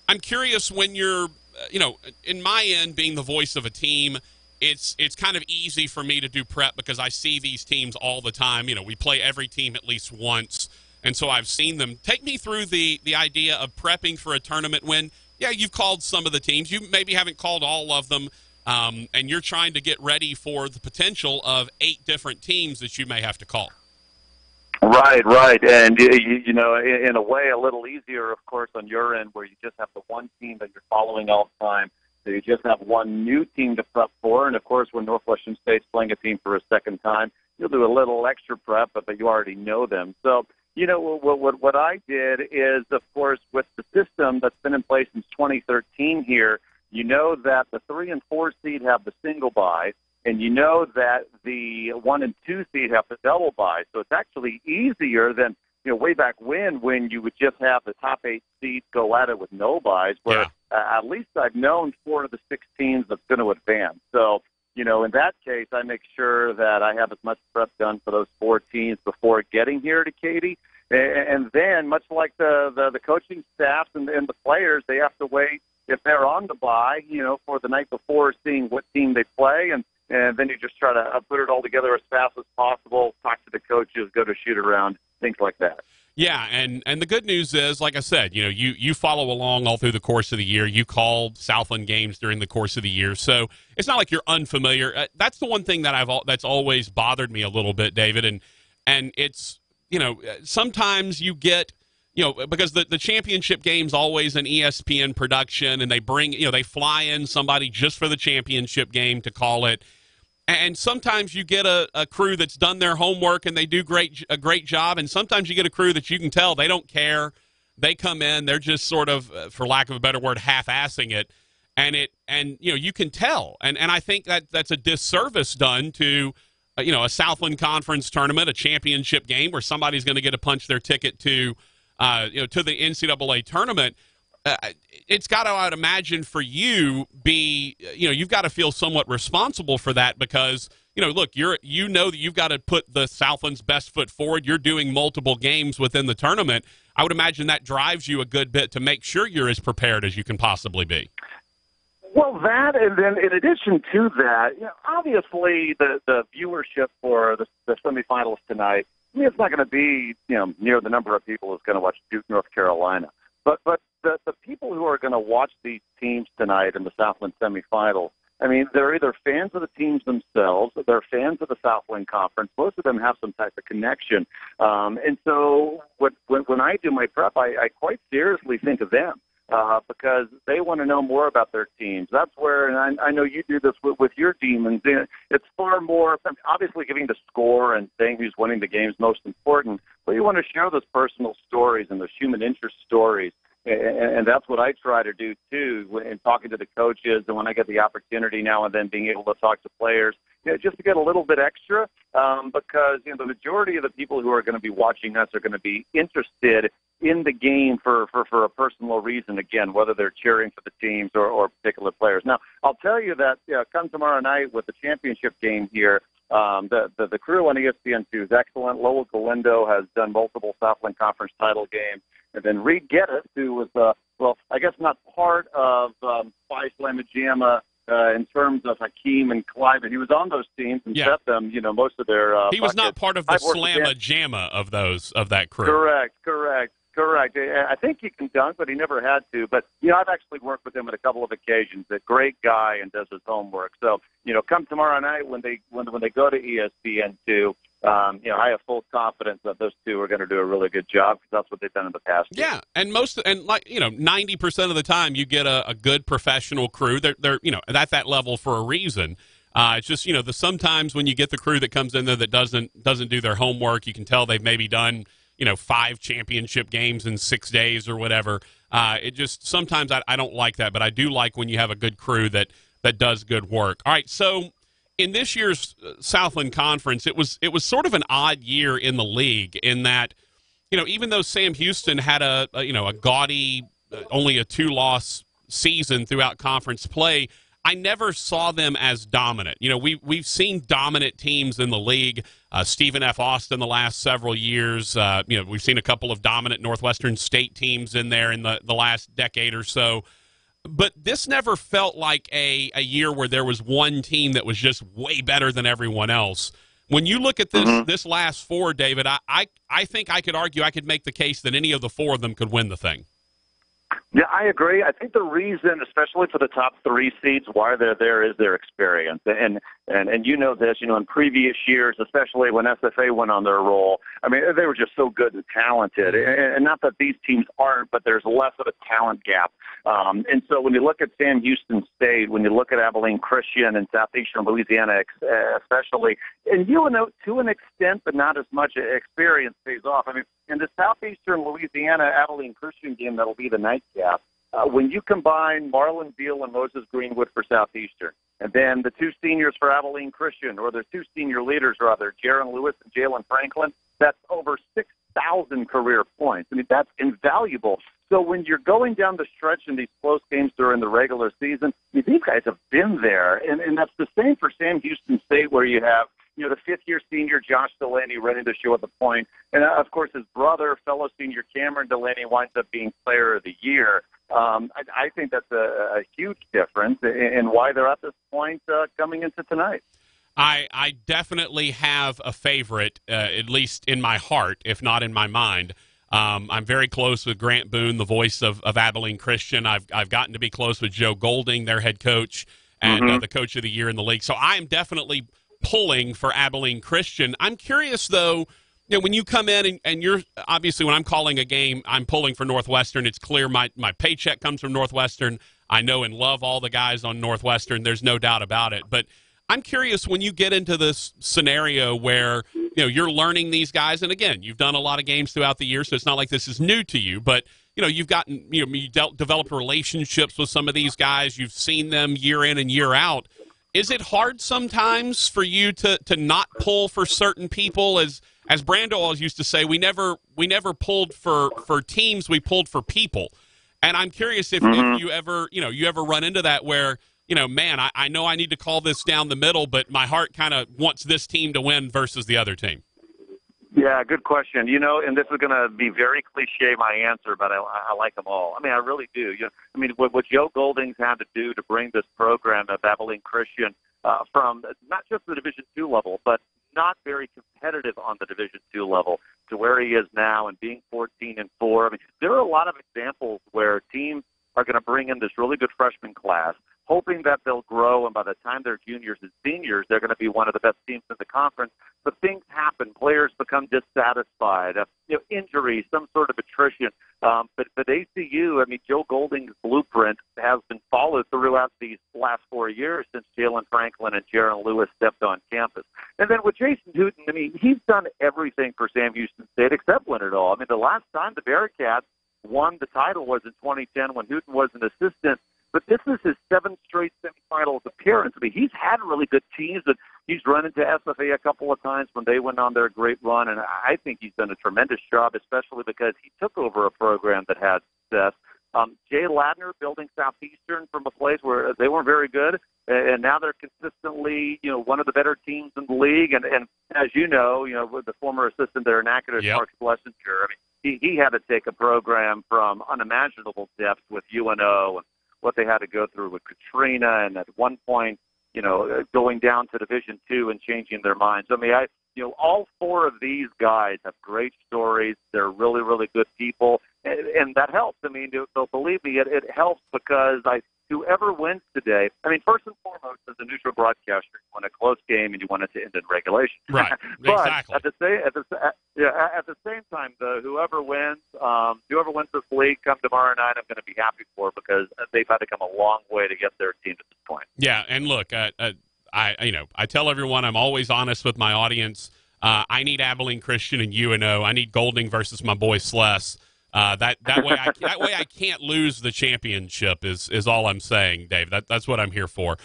I'm curious when you're in my end, being the voice of a team, it's kind of easy for me to do prep because I see these teams all the time. We play every team at least once. And so I've seen them. Take me through the idea of prepping for a tournament when, you've called some of the teams. You maybe haven't called all of them, and you're trying to get ready for the potential of 8 different teams that you may have to call. Right. And, in a way, a little easier, of course, on your end where you just have the one team that you're following all the time. So you just have one new team to prep for. And, of course, when Northwestern State's playing a team for a second time, you'll do a little extra prep, but you already know them. So, what I did is, of course, with the system that's been in place since 2013 here, you know that the 3 and 4 seed have the single bye, and you know that the 1 and 2 seed have the double bye. So it's actually easier than, way back when you would just have the top 8 seeds go at it with no byes, where at least I've known 4 of the 6 teams that's going to advance. So, in that case, I make sure that I have as much prep done for those 4 teams before getting here to Katy. And then, much like the coaching staffs and the players, they have to wait if they're on the bye, for the night before, seeing what team they play. And then you just try to put it all together as fast as possible, talk to the coaches, go to shoot around, things like that. Yeah, and the good news is, like I said, you follow along all through the course of the year. You call Southland games during the course of the year, so it's not like you're unfamiliar. That's the one thing that's always bothered me a little bit, David, and it's sometimes you get because the championship game's always an ESPN production, and they bring they fly in somebody just for the championship game to call it. And sometimes you get a crew that's done their homework and they do a great job. And sometimes you get a crew that you can tell they don't care. They come in, they're just sort of, for lack of a better word, half-assing it. And you can tell. And I think that's a disservice done to a Southland Conference tournament, a championship game where somebody's going to get to punch their ticket to the NCAA tournament. It's got to, I would imagine, for you you've got to feel somewhat responsible for that because, look, that you've got to put the Southland's best foot forward. You're doing multiple games within the tournament. I would imagine that drives you a good bit to make sure you're as prepared as you can possibly be. Well, that, and then in addition to that, obviously the viewership for the semifinals tonight, it's not going to be, near the number of people who's going to watch Duke, North Carolina. But the people who are going to watch these teams tonight in the Southland semifinals, I mean, they're either fans of the teams themselves, or they're fans of the Southland Conference. Most of them have some type of connection. And so when I do my prep, I quite seriously think of them. Because they want to know more about their teams. That's where, and I know you do this with your Demons, it's far more, obviously giving the score and saying who's winning the game is most important, but you want to share those personal stories and those human interest stories. And that's what I try to do, too, in talking to the coaches and when I get the opportunity now and then being able to talk to players, just to get a little bit extra because, the majority of the people who are going to be watching us are going to be interested in the game for a personal reason, again, whether they're cheering for the teams or particular players. Now, I'll tell you that come tomorrow night with the championship game here, the crew on ESPN2 is excellent. Lowell Galindo has done multiple Southland Conference title games. And then Reed Geddes, who was, I guess not part of Phi Slamma Jamma in terms of Hakeem and Clive, but he was on those teams and set them, most of their he was buckets. not part of the Slamma Jamma of that crew. Correct. I think he can dunk, but he never had to. But, I've actually worked with him on a couple of occasions. A great guy and does his homework. So, come tomorrow night when they go to ESPN2, I have full confidence that those two are going to do a really good job because that's what they've done in the past. Yeah, and 90% of the time you get a good professional crew. They're at that level for a reason. It's just sometimes when you get the crew that comes in there that doesn't do their homework, you can tell they've maybe done 5 championship games in 6 days or whatever. It just sometimes I don't like that, but I do like when you have a good crew that does good work. All right, so in this year's Southland Conference, it was sort of an odd year in the league in that, even though Sam Houston had a gaudy, only a 2-loss season throughout conference play, I never saw them as dominant. We've seen dominant teams in the league. Stephen F. Austin the last several years. We've seen a couple of dominant Northwestern State teams in there in the last decade or so. But this never felt like a year where there was one team that was just way better than everyone else. When you look at this last 4, David, I think I could argue, I could make the case that any of the 4 of them could win the thing. Yeah, I agree. I think the reason, especially for the top 3 seeds, why they're there is their experience. And this, in previous years, especially when SFA went on their roll, I mean, they were just so good and talented. And not that these teams aren't, but there's less of a talent gap. And so when you look at Sam Houston State, when you look at Abilene Christian and Southeastern Louisiana especially, and to an extent, but not as much, experience pays off. I mean, in the Southeastern Louisiana Abilene Christian game, that'll be the nightcap. When you combine Marlon Beal and Moses Greenwood for Southeastern, and then the 2 seniors for Abilene Christian, or their 2 senior leaders, rather, Jaron Lewis and Jalen Franklin, that's over 6,000 career points. I mean, that's invaluable. So when you're going down the stretch in these close games during the regular season, these guys have been there. And that's the same for Sam Houston State, where you have, the 5th-year senior Josh Delaney ready to show at the point. And, of course, his brother, fellow senior Cameron Delaney, winds up being Player of the Year. I think that's a huge difference in why they're at this point coming into tonight. I definitely have a favorite, at least in my heart, if not in my mind. I'm very close with Grant Boone, the voice of Abilene Christian. I've gotten to be close with Joe Golding, their head coach, and the coach of the year in the league. So I am definitely pulling for Abilene Christian. I'm curious, though, when you come in and you're obviously, when I'm calling a game, I'm pulling for Northwestern. It's clear my paycheck comes from Northwestern. I know and love all the guys on Northwestern. There's no doubt about it. But I'm curious, when you get into this scenario where you're learning these guys, and again, you've done a lot of games throughout the year, so it's not like this is new to you. But you've gotten you developed relationships with some of these guys. You've seen them year in and year out. Is it hard sometimes for you to not pull for certain people? As Brando always used to say, we never pulled for teams, we pulled for people. And I'm curious if you ever run into that where, man, I know I need to call this down the middle, but my heart kind of wants this team to win versus the other team. Yeah, good question. And this is going to be very cliche, my answer, but I like them all. I mean, I really do. What Joe Golding's had to do to bring this program of Abilene Christian from not just the Division II level, but not very competitive on the Division II level to where he is now and being 14-4. I mean, there are a lot of examples where teams are going to bring in this really good freshman class, hoping that they'll grow, and by the time they're juniors and seniors, they're going to be one of the best teams in the conference. But things happen. Players become dissatisfied. Injuries, some sort of attrition. But ACU, I mean, Joe Golding's blueprint has been followed throughout these last 4 years since Jalen Franklin and Jaron Lewis stepped on campus. And then with Jason Hooten, I mean, he's done everything for Sam Houston State except win it all. I mean, the last time the Bearcats won the title was in 2010 when Hooten was an assistant. But this is his 7th straight semifinals appearance. I mean, he's had really good teams, and he's run into SFA a couple of times when they went on their great run, and I think he's done a tremendous job, especially because he took over a program that had success. Jay Ladner building Southeastern from a place where they weren't very good, and now they're consistently, one of the better teams in the league. And as you know, with the former assistant there in Acadus, Mark Schlesinger, I mean, he had to take a program from unimaginable depth with UNO and what they had to go through with Katrina, and at one point, going down to Division II and changing their minds. I mean, all 4 of these guys have great stories. They're really, really good people, and that helps. I mean, so believe me, it helps because whoever wins today, I mean, first and foremost, as a neutral broadcaster, you want a close game and you want it to end in regulation. Right, but exactly. At the same time, though, whoever wins this league come tomorrow night, I'm going to be happy for because they've had to come a long way to get their team to this point. Yeah, and look, I tell everyone I'm always honest with my audience. I need Abilene Christian and UNO. I need Golding versus my boy Sless. That way I can't lose the championship is all I'm saying, Dave. That's what I'm here for.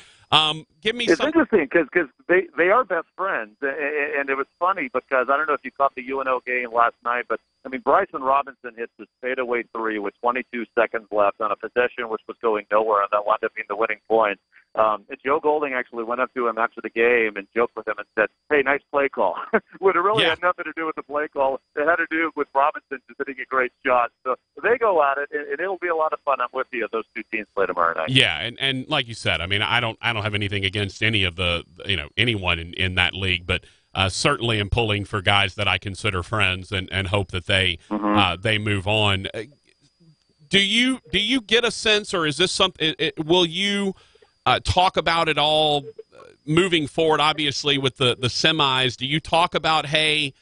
Give me. It's interesting because they are best friends, and it was funny because I don't know if you caught the UNO game last night, but I mean Bryson Robinson hits this fadeaway 3 with 22 seconds left on a possession which was going nowhere, and that wound up being the winning point. And Joe Golding actually went up to him after the game and joked with him and said, "Hey, nice play call." When it really had nothing to do with the play call. It had to do with Robinson just hitting a great shot. So they go at it, and it'll be a lot of fun. I'm with you. Those 2 teams play tomorrow night. Yeah, and like you said, I mean, I don't have anything against any of the anyone in that league, but certainly am pulling for guys that I consider friends and hope that they move on. Do you get a sense, or is this something? Will you talk about it all moving forward? Obviously, with the semis, do you talk about, hey,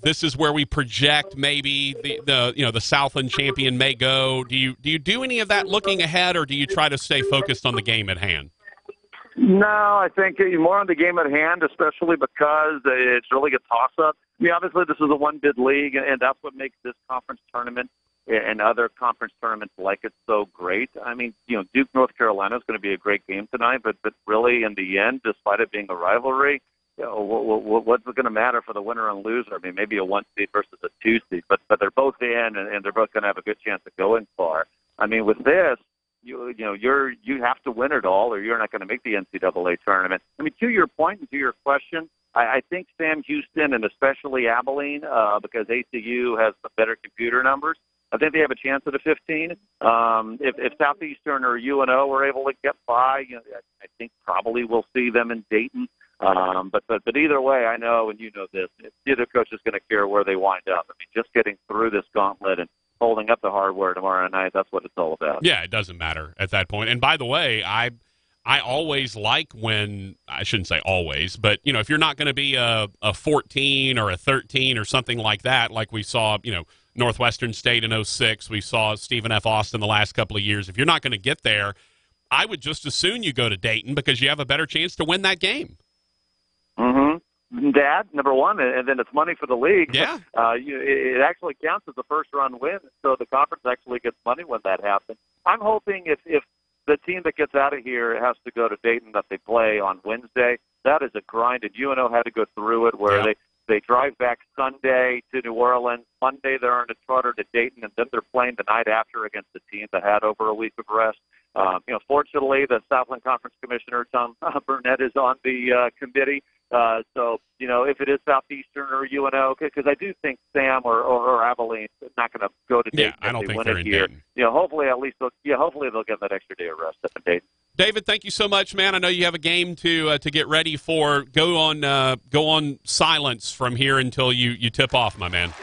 this is where we project maybe the Southland champion may go? Do you do any of that looking ahead, or do you try to stay focused on the game at hand? No, I think more on the game at hand, especially because it's really a toss-up. I mean, obviously, this is a one-bid league, and that's what makes this conference tournament and other conference tournaments like it so great. I mean, Duke, North Carolina is going to be a great game tonight, but really, in the end, despite it being a rivalry, what's it going to matter for the winner and loser? I mean, maybe a 1 seed versus a 2 seed, but they're both in, and they're both going to have a good chance of going far. I mean, with this, you have to win it all, or you're not going to make the NCAA tournament. I mean, to your point and to your question, I think Sam Houston and especially Abilene, because ACU has the better computer numbers, I think they have a chance at a 15. If Southeastern or UNO are able to get by, I think probably we'll see them in Dayton. But either way, I know, and you know this, neither coach is going to care where they wind up. I mean, just getting through this gauntlet and holding up the hardware tomorrow night, that's what it's all about. Yeah, it doesn't matter at that point. And by the way, I always like when, I shouldn't say always, but, if you're not going to be a 14 or a 13 or something like that, like we saw, Northwestern State in 06, we saw Stephen F. Austin the last couple of years. If you're not going to get there, I would just as soon you go to Dayton because you have a better chance to win that game. Mm-hmm. Dad, number one, and then it's money for the league. Yeah. It actually counts as a first-round win, so the conference actually gets money when that happens. I'm hoping if the team that gets out of here has to go to Dayton, that they play on Wednesday. That is a grind, and UNO had to go through it where they drive back Sunday to New Orleans. Monday they're on a trotter to Dayton, and then they're playing the night after against a team that had over a week of rest. Fortunately, the Southland Conference Commissioner, Tom Burnett, is on the committee. So, if it is Southeastern or UNO, because I do think Sam or Abilene is not going to go to Dayton I don't if they think win they're it in here. Dayton. Hopefully they'll get that extra day of rest at Dayton. David, thank you so much, man. I know you have a game to get ready for. Go on silence from here until you tip off, my man.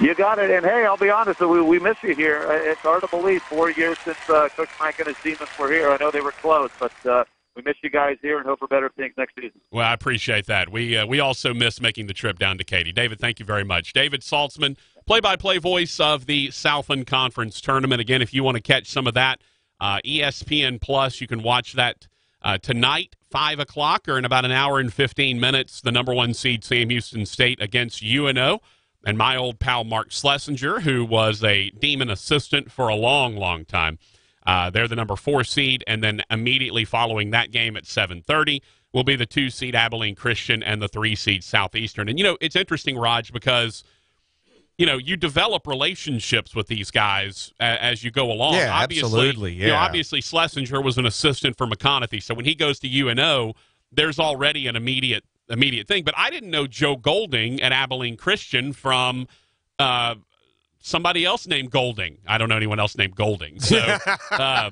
You got it. And, hey, I'll be honest, we miss you here. It's hard to believe 4 years since Coach Mike and his demons were here. I know they were close, but we miss you guys here and hope for better things next season. Well, I appreciate that. We also miss making the trip down to Katy. David, thank you very much. David Saltzman, play-by-play voice of the Southland Conference Tournament. Again, if you want to catch some of that, ESPN Plus, you can watch that tonight, 5 o'clock, or in about an hour and 15 minutes, the number 1 seed Sam Houston State against UNO. And my old pal Mark Schlesinger, who was a Demon assistant for a long, long time. They're the number 4 seed, and then immediately following that game at 7:30 will be the 2 seed Abilene Christian and the 3 seed Southeastern. And, it's interesting, Raj, because, you develop relationships with these guys as you go along. Yeah, obviously, absolutely. Yeah. Obviously, Schlesinger was an assistant for McConaughey, so when he goes to UNO, there's already an immediate thing. But I didn't know Joe Golding at Abilene Christian from somebody else named Golding. I don't know anyone else named Golding. So, I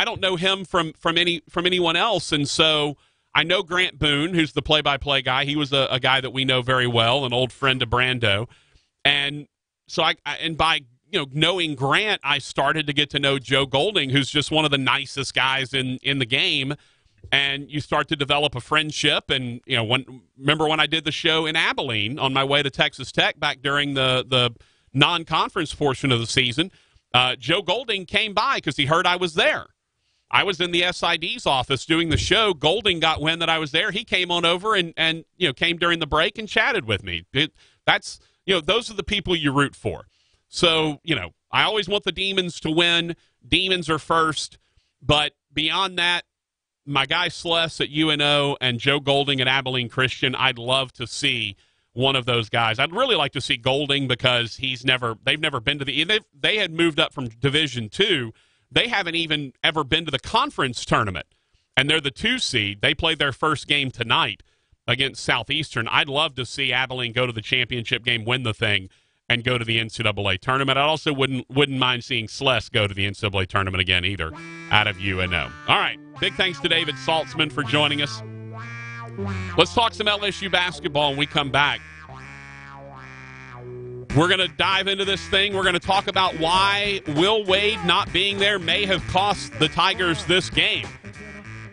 don't know him from anyone else. And so I know Grant Boone, who's the play-by-play guy. He was a guy that we know very well, an old friend of Brando. And so by knowing Grant, I started to get to know Joe Golding, who's just one of the nicest guys in the game. And you start to develop a friendship. And, remember when I did the show in Abilene on my way to Texas Tech back during the non-conference portion of the season, Joe Golding came by because he heard I was there. I was in the SID's office doing the show. Golding got wind that I was there. He came on over and came during the break and chatted with me. Those are the people you root for. So, I always want the Demons to win. Demons are first. But beyond that, my guy Schles at UNO and Joe Golding at Abilene Christian, I'd love to see one of those guys. I'd really like to see Golding because they've never been to they had moved up from Division II. They haven't even ever been to the conference tournament, and they're the 2 seed. They played their first game tonight against Southeastern. I'd love to see Abilene go to the championship game, win the thing, and go to the NCAA tournament. I also wouldn't mind seeing Schles go to the NCAA tournament again either out of UNO. All right, big thanks to David Saltzman for joining us. Let's talk some LSU basketball when we come back. We're going to dive into this thing. We're going to talk about why Will Wade not being there may have cost the Tigers this game.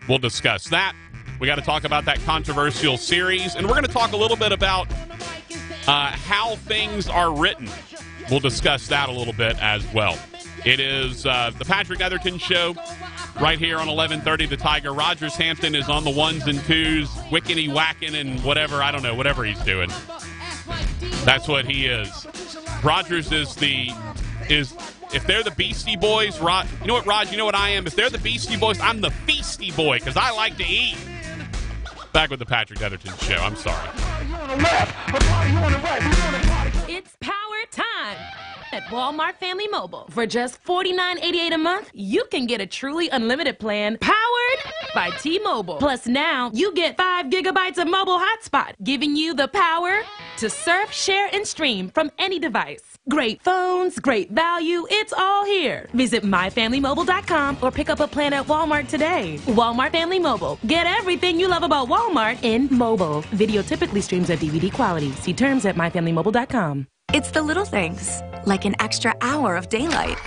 We'll discuss that. We got to talk about that controversial series, and we're going to talk a little bit about how things are written. We'll discuss that a little bit as well. It is the Patrick Netherton Show right here on 1130 The Tiger. Rogers Hampton is on the 1s and 2s, wickety whacking and whatever. I don't know, whatever he's doing. That's what he is. Rogers is if they're the Beastie Boys, Rod, you know what, Rod, you know what I am? If they're the Beastie Boys, I'm the Feasty Boy because I like to eat. Back with the Patrick Netherton Show. I'm sorry. It's power time at Walmart Family Mobile. For just $49.88 a month, you can get a truly unlimited plan powered by T-Mobile. Plus now, you get 5 gigabytes of mobile hotspot, giving you the power to surf, share, and stream from any device. Great phones, great value, it's all here. Visit myfamilymobile.com or pick up a plan at Walmart today. Walmart Family Mobile. Get everything you love about Walmart in mobile. Video typically streams at DVD quality. See terms at myfamilymobile.com. It's the little things, like an extra hour of daylight.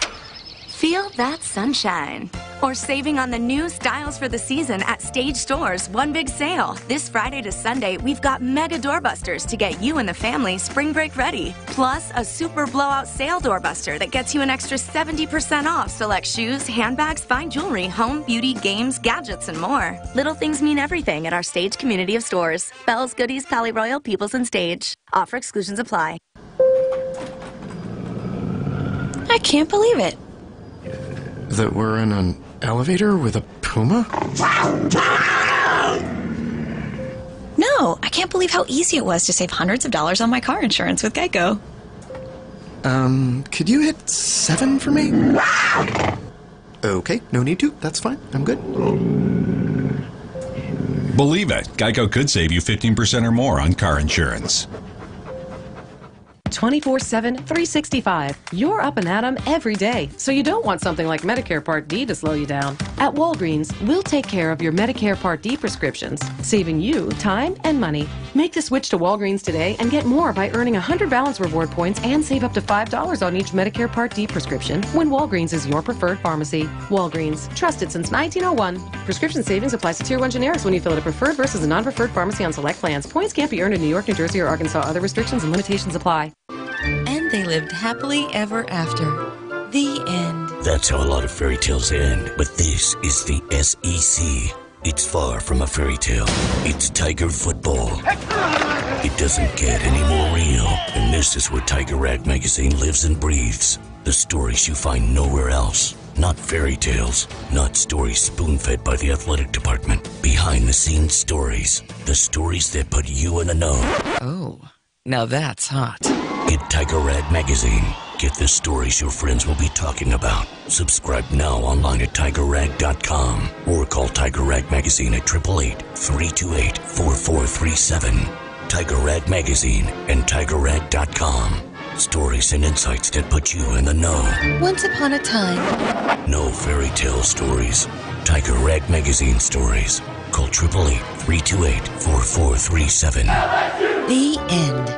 Feel that sunshine. Or saving on the new styles for the season at Stage Stores' One Big Sale. This Friday to Sunday, we've got mega doorbusters to get you and the family spring break ready. Plus, a super blowout sale doorbuster that gets you an extra 70% off select shoes, handbags, fine jewelry, home, beauty, games, gadgets, and more. Little things mean everything at our Stage community of stores. Bells, Goodies, Pally Royal, Peoples, and Stage. Offer exclusions apply. I can't believe it. That we're in an elevator with a puma? No, I can't believe how easy it was to save hundreds of dollars on my car insurance with Geico. Could you hit 7 for me? Okay, no need to. That's fine. I'm good. Believe it, Geico could save you 15% or more on car insurance. 24/7, 365. You're up and at 'em every day, so you don't want something like Medicare Part D to slow you down. At Walgreens, we'll take care of your Medicare Part D prescriptions, saving you time and money. Make the switch to Walgreens today and get more by earning 100 balance reward points and save up to $5 on each Medicare Part D prescription when Walgreens is your preferred pharmacy. Walgreens, trusted since 1901. Prescription savings applies to Tier 1 generics when you fill at a preferred versus a non-preferred pharmacy on select plans. Points can't be earned in New York, New Jersey, or Arkansas. Other restrictions and limitations apply. And they lived happily ever after. The end. That's how a lot of fairy tales end, but this is the SEC. It's far from a fairy tale. It's Tiger football. It doesn't get any more real, and this is where Tiger Rag Magazine lives and breathes. The stories you find nowhere else. Not fairy tales, not stories spoon-fed by the athletic department. Behind-the-scenes stories. The stories that put you in the know. Oh, now that's hot. Get Tiger Rag Magazine. Get the stories your friends will be talking about. Subscribe now online at TigerRag.com or call Tiger Rag Magazine at 888-328-4437. Tiger Rag Magazine and TigerRag.com. Stories and insights that put you in the know. Once upon a time. No fairy tale stories. Tiger Rag Magazine stories. Call 888-328-4437. The end.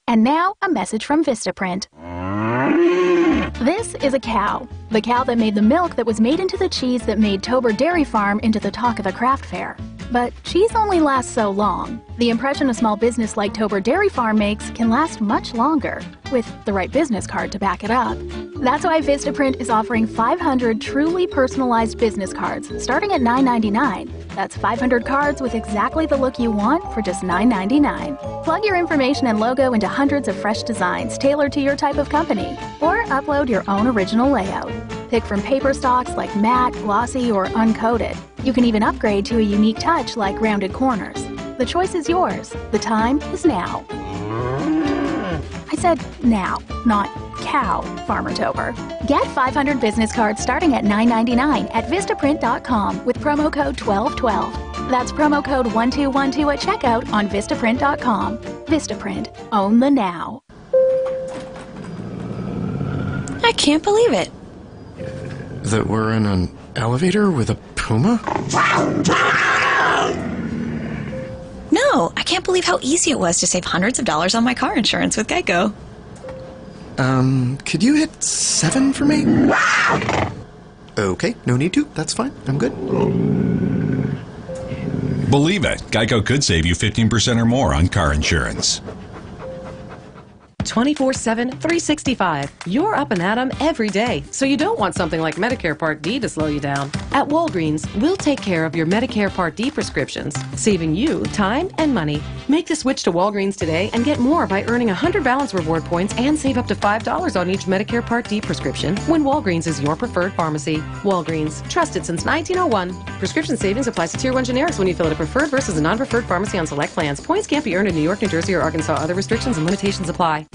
And now, a message from Vistaprint. This is a cow. The cow that made the milk that was made into the cheese that made Tober Dairy Farm into the talk of the craft fair. But cheese only lasts so long. The impression a small business like Tober Dairy Farm makes can last much longer, with the right business card to back it up. That's why Vistaprint is offering 500 truly personalized business cards, starting at $9.99. That's 500 cards with exactly the look you want for just $9.99. Plug your information and logo into hundreds of fresh designs tailored to your type of company, or upload your own original layout. Pick from paper stocks like matte, glossy, or uncoated. You can even upgrade to a unique touch like rounded corners. The choice is yours. The time is now. I said now, not cow, Farmer Tober. Get 500 business cards starting at $9.99 at Vistaprint.com with promo code 1212. That's promo code 1212 at checkout on Vistaprint.com. Vistaprint. Own the now. I can't believe it. That we're in an elevator with a puma? No, I can't believe how easy it was to save hundreds of dollars on my car insurance with Geico. Could you hit 7 for me? Okay, no need to. That's fine. I'm good. Believe it, Geico could save you 15% or more on car insurance. 24/7, 365. You're up and at 'em every day, so you don't want something like Medicare Part D to slow you down. At Walgreens, we'll take care of your Medicare Part D prescriptions, saving you time and money. Make the switch to Walgreens today and get more by earning 100 balance reward points and save up to $5 on each Medicare Part D prescription when Walgreens is your preferred pharmacy. Walgreens, trusted since 1901. Prescription savings applies to Tier 1 generics when you fill at a preferred versus a non-preferred pharmacy on select plans. Points can't be earned in New York, New Jersey, or Arkansas. Other restrictions and limitations apply.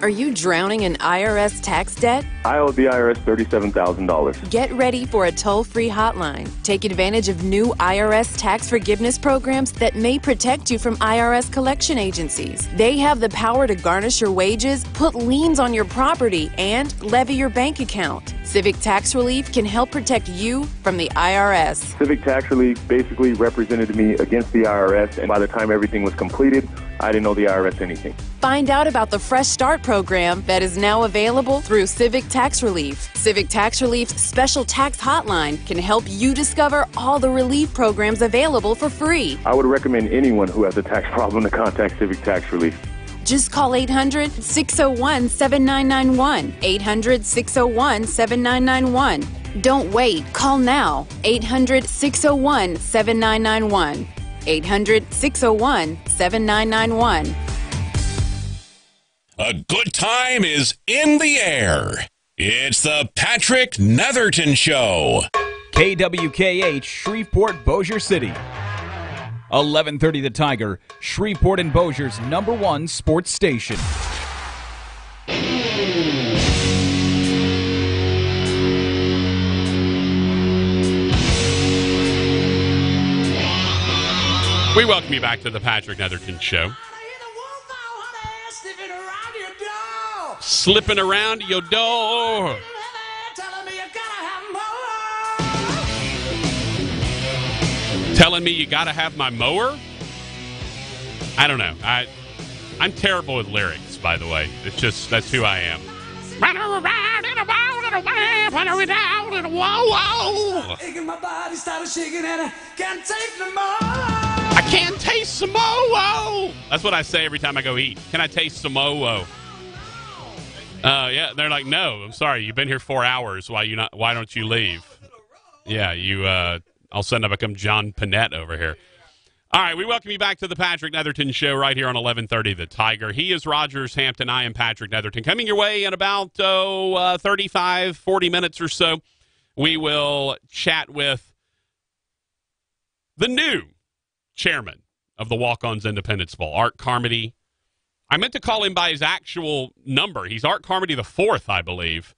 Are you drowning in IRS tax debt? I owe the IRS $37,000. Get ready for a toll-free hotline. Take advantage of new IRS tax forgiveness programs that may protect you from IRS collection agencies. They have the power to garnish your wages, put liens on your property, and levy your bank account. Civic Tax Relief can help protect you from the IRS. Civic Tax Relief basically represented me against the IRS, and by the time everything was completed, I didn't owe the IRS anything. Find out about the Fresh Start program that is now available through Civic Tax Relief. Civic Tax Relief's special tax hotline can help you discover all the relief programs available for free. I would recommend anyone who has a tax problem to contact Civic Tax Relief. Just call 800-601-7991. 800-601-7991. Don't wait. Call now. 800-601-7991. 800-601-7991. A good time is in the air. It's the Patrick Netherton Show. KWKH, Shreveport, Bossier City. 1130 The Tiger, Shreveport and Bossier's #1 sports station. We welcome you back to the Patrick Netherton Show. Slipping around your door. Telling me you got to have my mower? I don't know. I'm terrible with lyrics, by the way. It's just, that's who I am. I can't taste some mo. That's what I say every time I go eat. Can I taste some mo? Yeah, they're like, no, I'm sorry. You've been here 4 hours. Why don't you leave? Yeah, all of a sudden I become John Panette over here. All right, we welcome you back to the Patrick Netherton Show right here on 1130 The Tiger. He is Rogers Hampton. I am Patrick Netherton. Coming your way in about 35, 40 minutes or so, we will chat with the new chairman of the Walk-Ons Independence Bowl, Art Carmody. I meant to call him by his actual number. He's Art Carmody the 4th, I believe,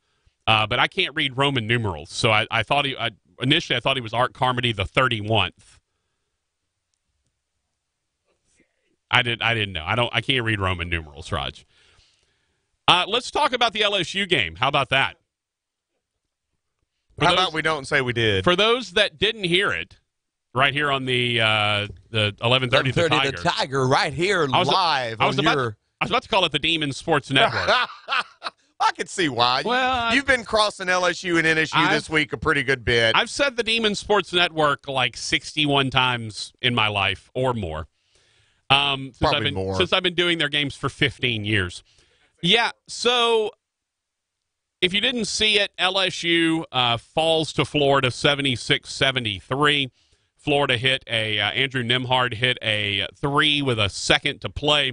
but I can't read Roman numerals, so I thought initially I thought he was Art Carmody the 31th. I didn't know. I can't read Roman numerals, Raj. Let's talk about the LSU game. How about that? How about we don't say we did? For those that didn't hear it, right here on the 1130 The Tiger. The Tiger, right here live. I was about to call it the Demon Sports Network. I can see why. Well, you've been crossing LSU and NSU this week a pretty good bit. I've said the Demon Sports Network like 61 times in my life or more. Since I've been doing their games for 15 years. Yeah, so if you didn't see it, LSU falls to Florida 76-73. Florida hit Andrew Nembhard hit a 3 with a second to play,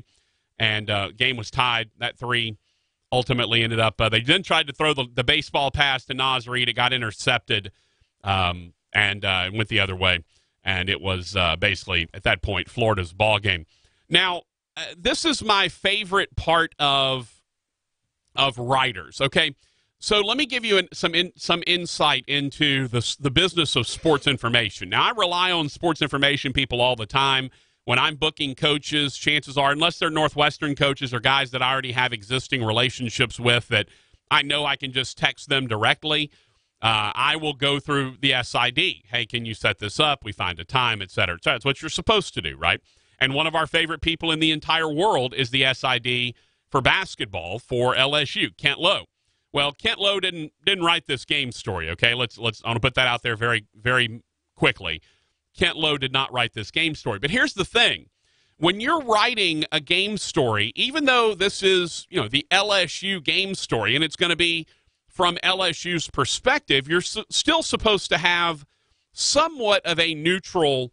and game was tied. That 3 ultimately ended up, they then tried to throw the baseball pass to Naz Reid. It got intercepted and went the other way. And it was basically, at that point, Florida's ball game. Now, this is my favorite part of writers, okay? So let me give you some insight into the business of sports information. Now, I rely on sports information people all the time. When I'm booking coaches, chances are, unless they're Northwestern coaches or guys that I already have existing relationships with that I know I can just text them directly, I will go through the SID. Hey, can you set this up? We find a time, et cetera, et cetera. It's what you're supposed to do, right? And one of our favorite people in the entire world is the SID for basketball for LSU, Kent Lowe. Well, Kent Lowe didn't write this game story, okay? I want to put that out there very, very quickly. Kent Lowe did not write this game story. But here's the thing. When you're writing a game story, even though this is, the LSU game story, and it's going to be from LSU's perspective, you're still supposed to have somewhat of a neutral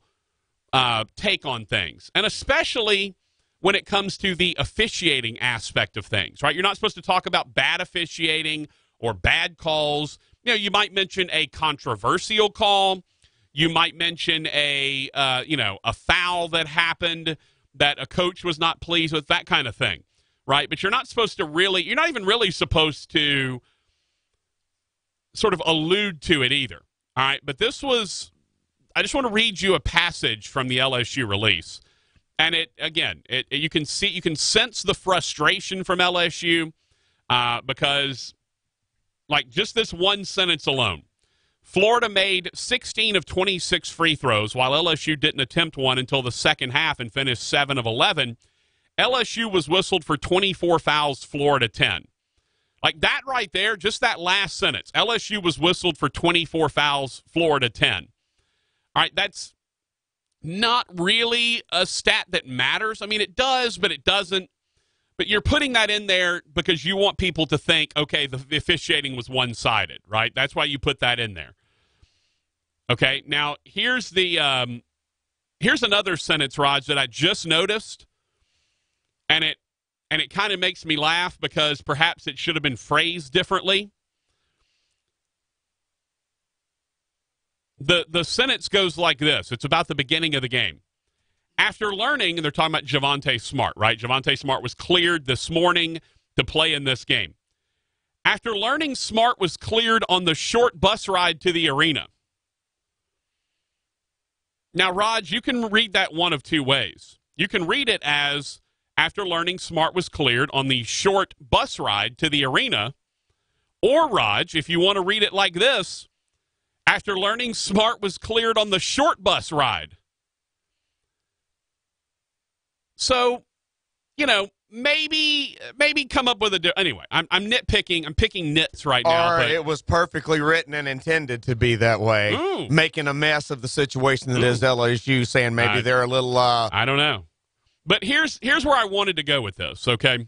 take on things, and especially when it comes to the officiating aspect of things, right? You're not supposed to talk about bad officiating or bad calls. You might mention a controversial call. You might mention a foul that happened that a coach was not pleased with, that kind of thing, right? But you're not even really supposed to sort of allude to it either, all right? But I just want to read you a passage from the LSU release. And you can sense the frustration from LSU because, like, just this one sentence alone. Florida made 16 of 26 free throws, while LSU didn't attempt one until the second half and finished 7 of 11. LSU was whistled for 24 fouls, Florida 10. Like that right there, just that last sentence. LSU was whistled for 24 fouls, Florida 10. All right, that's not really a stat that matters. I mean, it does, but it doesn't. But you're putting that in there because you want people to think, okay, the officiating was one-sided, right? That's why you put that in there. Okay, now here's another sentence, Raj, that I just noticed, and it kind of makes me laugh because perhaps it should have been phrased differently. The sentence goes like this. It's about the beginning of the game. After learning, and they're talking about Javonte Smart, right? Javonte Smart was cleared this morning to play in this game. After learning Smart was cleared on the short bus ride to the arena. Now, Raj, you can read that one of two ways. You can read it as, after learning Smart was cleared on the short bus ride to the arena. Or, Raj, if you want to read it like this, after learning Smart was cleared on the short bus ride So, maybe come up with a anyway. I'm nitpicking. I'm picking nits right now. Or but it was perfectly written and intended to be that way, making a mess of the situation that is LSU, saying maybe they're a little. I don't know, but here's where I wanted to go with this. Okay,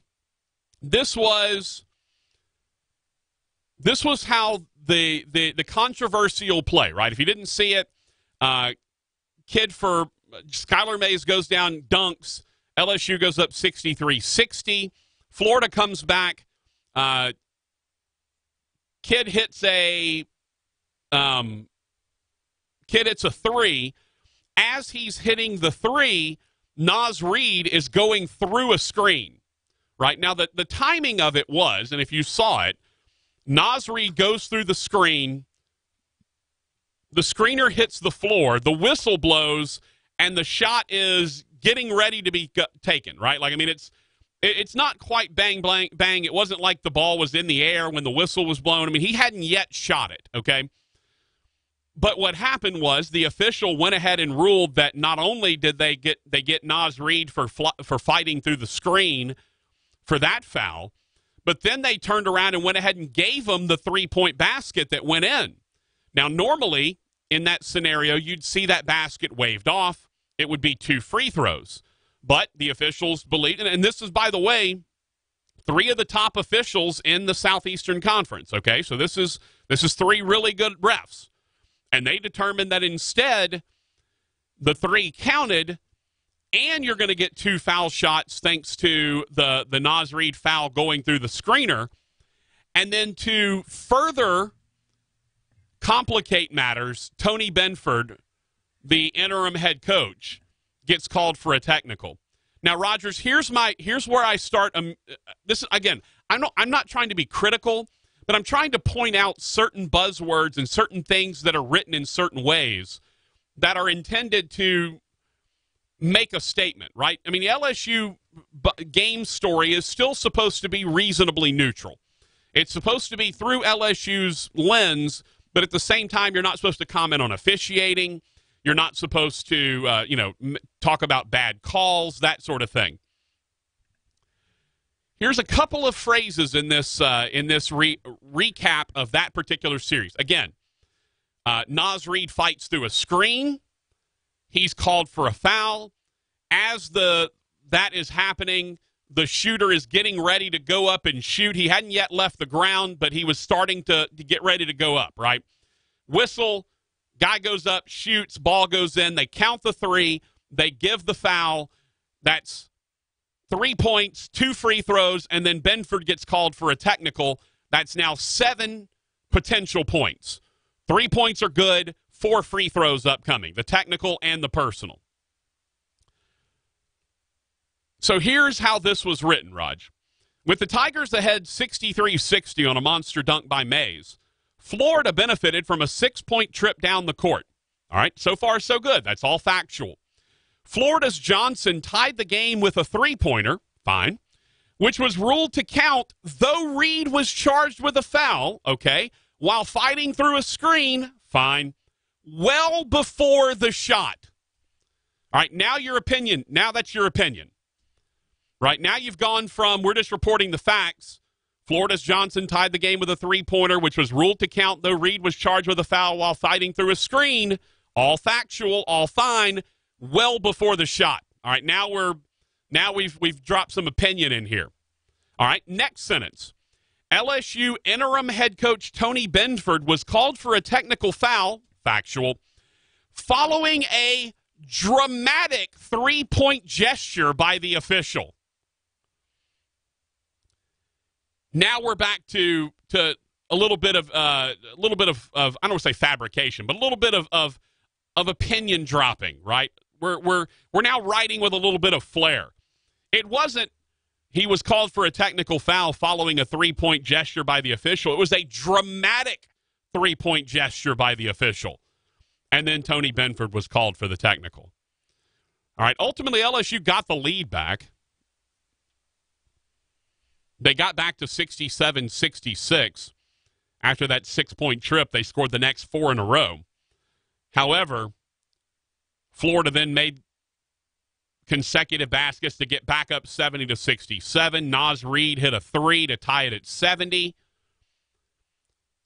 this was how the controversial play, right? If you didn't see it, kid for Skylar Mays goes down, dunks. LSU goes up 63-60. Florida comes back. Kid hits a three. As he's hitting the three, Naz Reid is going through a screen. Right now, the timing of it was, and if you saw it, Naz Reid goes through the screen. The screener hits the floor. The whistle blows, and the shot is getting ready to be taken, right? Like, I mean, it's not quite bang, bang, bang. It wasn't like the ball was in the air when the whistle was blown. I mean, he hadn't yet shot it, okay? But what happened was the official went ahead and ruled that not only did they get Naz Reid for fighting through the screen for that foul, but then they turned around and went ahead and gave him the three-point basket that went in. Now, normally in that scenario, you'd see that basket waved off. It would be 2 free throws. But the officials believe, and this is, by the way, 3 of the top officials in the Southeastern Conference, okay? So this is 3 really good refs. And they determined that instead the 3 counted, and you're going to get 2 foul shots thanks to the Naz Reid foul going through the screener. And then to further complicate matters, Tony Benford, the interim head coach, gets called for a technical. Now, Rogers, here's where I start. This again, I'm not trying to be critical, but I'm trying to point out certain buzzwords and certain things that are written in certain ways that are intended to make a statement, right? I mean, the LSU game story is still supposed to be reasonably neutral. It's supposed to be through LSU's lens, but at the same time, you're not supposed to comment on officiating. You're not supposed to, talk about bad calls, that sort of thing. Here's a couple of phrases in this recap of that particular series. Again, Naz Reid fights through a screen. He's called for a foul. As that is happening, the shooter is getting ready to go up and shoot. He hadn't yet left the ground, but he was starting to get ready to go up, right? Whistle. Guy goes up, shoots, ball goes in. They count the 3. They give the foul. That's 3 points, 2 free throws, and then Benford gets called for a technical. That's now 7 potential points. 3 points are good, 4 free throws upcoming, the technical and the personal. So here's how this was written, Raj. With the Tigers ahead 63-60 on a monster dunk by Mays, Florida benefited from a 6-point trip down the court. All right, so far so good. That's all factual. Florida's Johnson tied the game with a 3-pointer, fine, which was ruled to count, though Reid was charged with a foul, okay, while fighting through a screen, fine, well before the shot. All right, now your opinion. Now that's your opinion. Right, now you've gone from, we're just reporting the facts, Florida's Johnson tied the game with a 3-pointer, which was ruled to count, though Reid was charged with a foul while fighting through a screen. All factual, all fine, well before the shot. All right, now we've dropped some opinion in here. All right, next sentence. LSU interim head coach Tony Benford was called for a technical foul, factual, following a dramatic 3-point gesture by the official. Now we're back to a little bit of I don't want to say fabrication, but a little bit of opinion dropping, right? We're now writing with a little bit of flair. It wasn't he was called for a technical foul following a 3-point gesture by the official. It was a dramatic 3-point gesture by the official. And then Tony Benford was called for the technical. All right, ultimately LSU got the lead back. They got back to 67-66. After that 6-point trip, they scored the next 4 in a row. However, Florida then made consecutive baskets to get back up 70-67. Naz Reid hit a 3 to tie it at 70.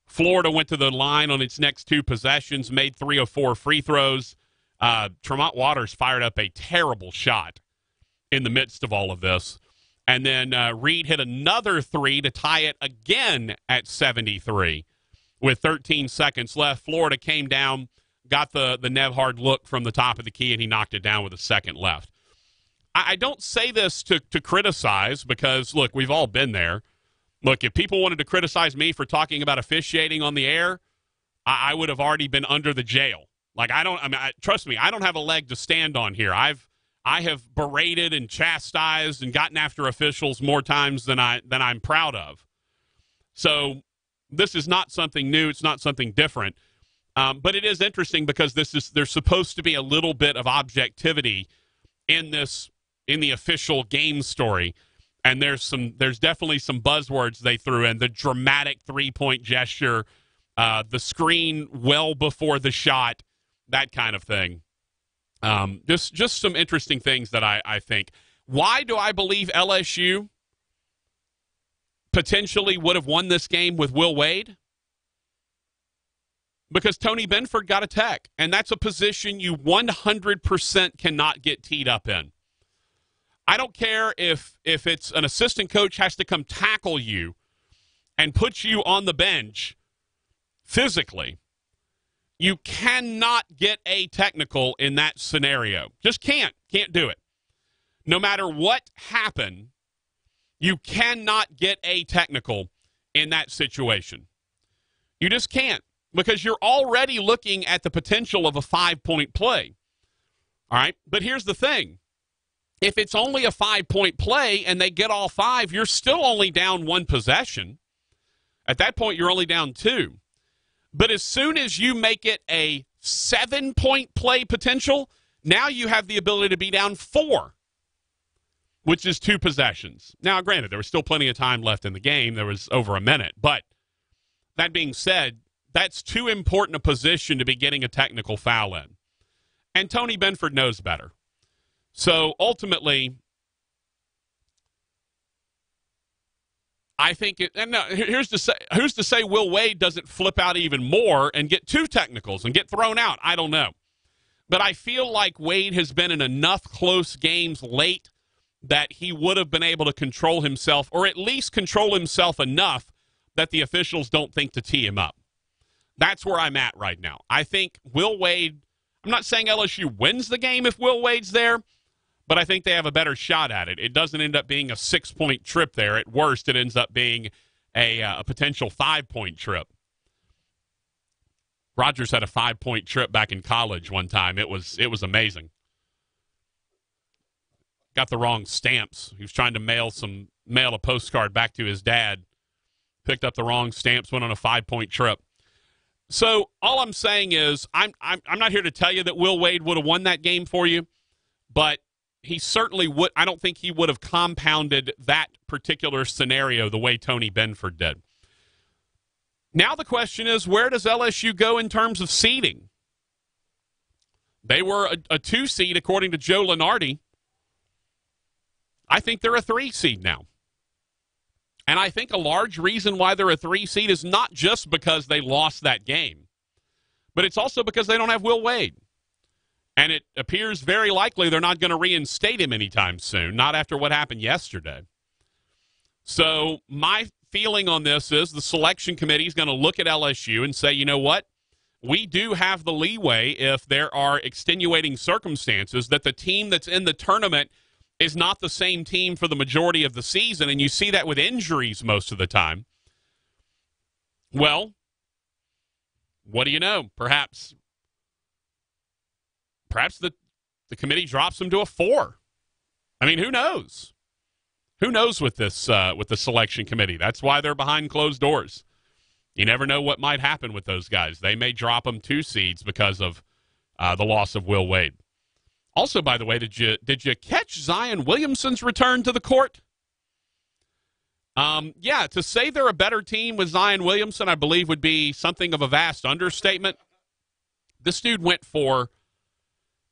Florida went to the line on its next 2 possessions, made 3 of 4 free throws. Tremont Waters fired up a terrible shot in the midst of all of this. And then Reid hit another 3 to tie it again at 73 with 13 seconds left. Florida came down, got the Nembhard look from the top of the key, and he knocked it down with a second left. I don't say this to criticize because, look, we've all been there. Look, if people wanted to criticize me for talking about officiating on the air, I would have already been under the jail. Like, trust me, I don't have a leg to stand on here. I have berated and chastised and gotten after officials more times than I'm proud of. So this is not something new. It's not something different. But it is interesting because there's supposed to be a little bit of objectivity in the official game story. And there's definitely some buzzwords they threw in: the dramatic 3-point gesture, the screen well before the shot, that kind of thing. Just some interesting things that I think. Why do I believe LSU potentially would have won this game with Will Wade? Because Tony Benford got a tech, and that's a position you 100% cannot get teed up in. I don't care if it's an assistant coach has to come tackle you and put you on the bench physically. You cannot get a technical in that scenario. Just can't do it. No matter what happened, you cannot get a technical in that situation. You just can't, because you're already looking at the potential of a 5-point play. All right, but here's the thing. If it's only a 5-point play and they get all 5, you're still only down 1 possession. At that point, you're only down 2. But as soon as you make it a 7-point play potential, now you have the ability to be down 4, which is 2 possessions. Now, granted, there was still plenty of time left in the game. There was over a minute. But that being said, that's too important a position to be getting a technical foul in. And Tony Benford knows better. So ultimately, I think who's to say Will Wade doesn't flip out even more and get 2 technicals and get thrown out? I don't know. But I feel like Wade has been in enough close games late that he would have been able to control himself, or at least control himself enough that the officials don't think to tee him up. That's where I'm at right now. I think Will Wade, I'm not saying LSU wins the game if Will Wade's there, but I think they have a better shot at it. It doesn't end up being a 6-point trip there. At worst, it ends up being a potential 5-point trip. Rogers had a 5-point trip back in college one time. It was amazing. Got the wrong stamps. He was trying to mail a postcard back to his dad. Picked up the wrong stamps, went on a 5-point trip. So all I'm saying is I'm not here to tell you that Will Wade would have won that game for you, but he certainly would. I don't think he would have compounded that particular scenario the way Tony Benford did. Now the question is, where does LSU go in terms of seeding? They were a 2 seed according to Joe Lunardi. I think they're a 3 seed now. And I think a large reason why they're a 3 seed is not just because they lost that game, but it's also because they don't have Will Wade. And it appears very likely they're not going to reinstate him anytime soon, not after what happened yesterday. So my feeling on this is the selection committee is going to look at LSU and say, you know what? We do have the leeway if there are extenuating circumstances that the team that's in the tournament is not the same team for the majority of the season, and you see that with injuries most of the time. Well, what do you know? Perhaps the committee drops them to a 4. I mean, who knows? Who knows with this with the selection committee? That's why they're behind closed doors. You never know what might happen with those guys. They may drop them 2 seeds because of the loss of Will Wade. Also, by the way, did you catch Zion Williamson's return to the court? Yeah, to say they're a better team with Zion Williamson, I believe, would be something of a vast understatement. This dude went for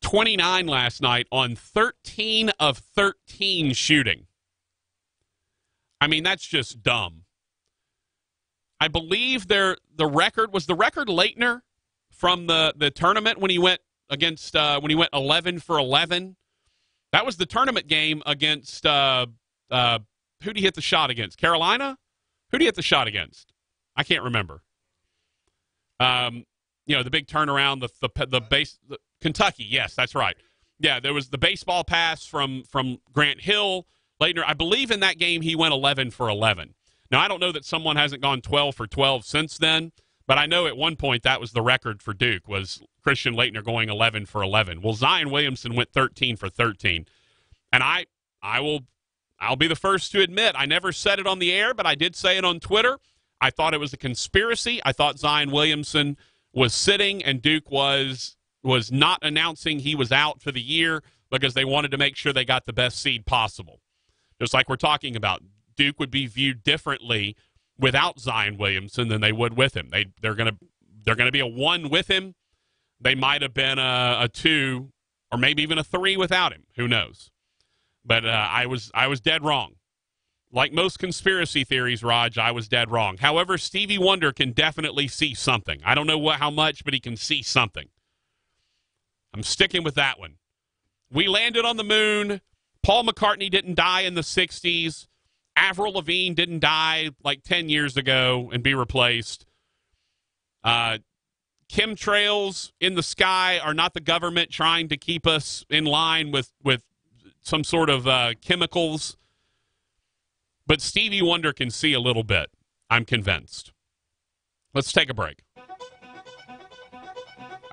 29 last night on 13 of 13 shooting. I mean, that's just dumb. I believe the record was Leitner from the tournament when he went against when he went 11 for 11. That was the tournament game against who did he hit the shot against? Carolina? Who did he hit the shot against? I can't remember. The big turnaround, the Kentucky. Yes, that's right. Yeah, there was the baseball pass from Grant Hill. Leitner, I believe in that game he went 11 for 11. Now, I don't know that someone hasn't gone 12 for 12 since then, but I know at one point that was the record for Duke, was Christian Leitner going 11 for 11. Well, Zion Williamson went 13 for 13. And I'll be the first to admit, I never said it on the air, but I did say it on Twitter. I thought it was a conspiracy. I thought Zion Williamson was sitting and Duke was not announcing he was out for the year because they wanted to make sure they got the best seed possible. Just like we're talking about, Duke would be viewed differently without Zion Williamson than they would with him. They're gonna be a 1 with him. They might have been a 2 or maybe even a 3 without him. Who knows? But I was dead wrong. Like most conspiracy theories, Raj, I was dead wrong. However, Stevie Wonder can definitely see something. I don't know how much, but he can see something. I'm sticking with that one. We landed on the moon. Paul McCartney didn't die in the 60s. Avril Lavigne didn't die like 10 years ago and be replaced. Chemtrails in the sky are not the government trying to keep us in line with some sort of chemicals. But Stevie Wonder can see a little bit. I'm convinced. Let's take a break.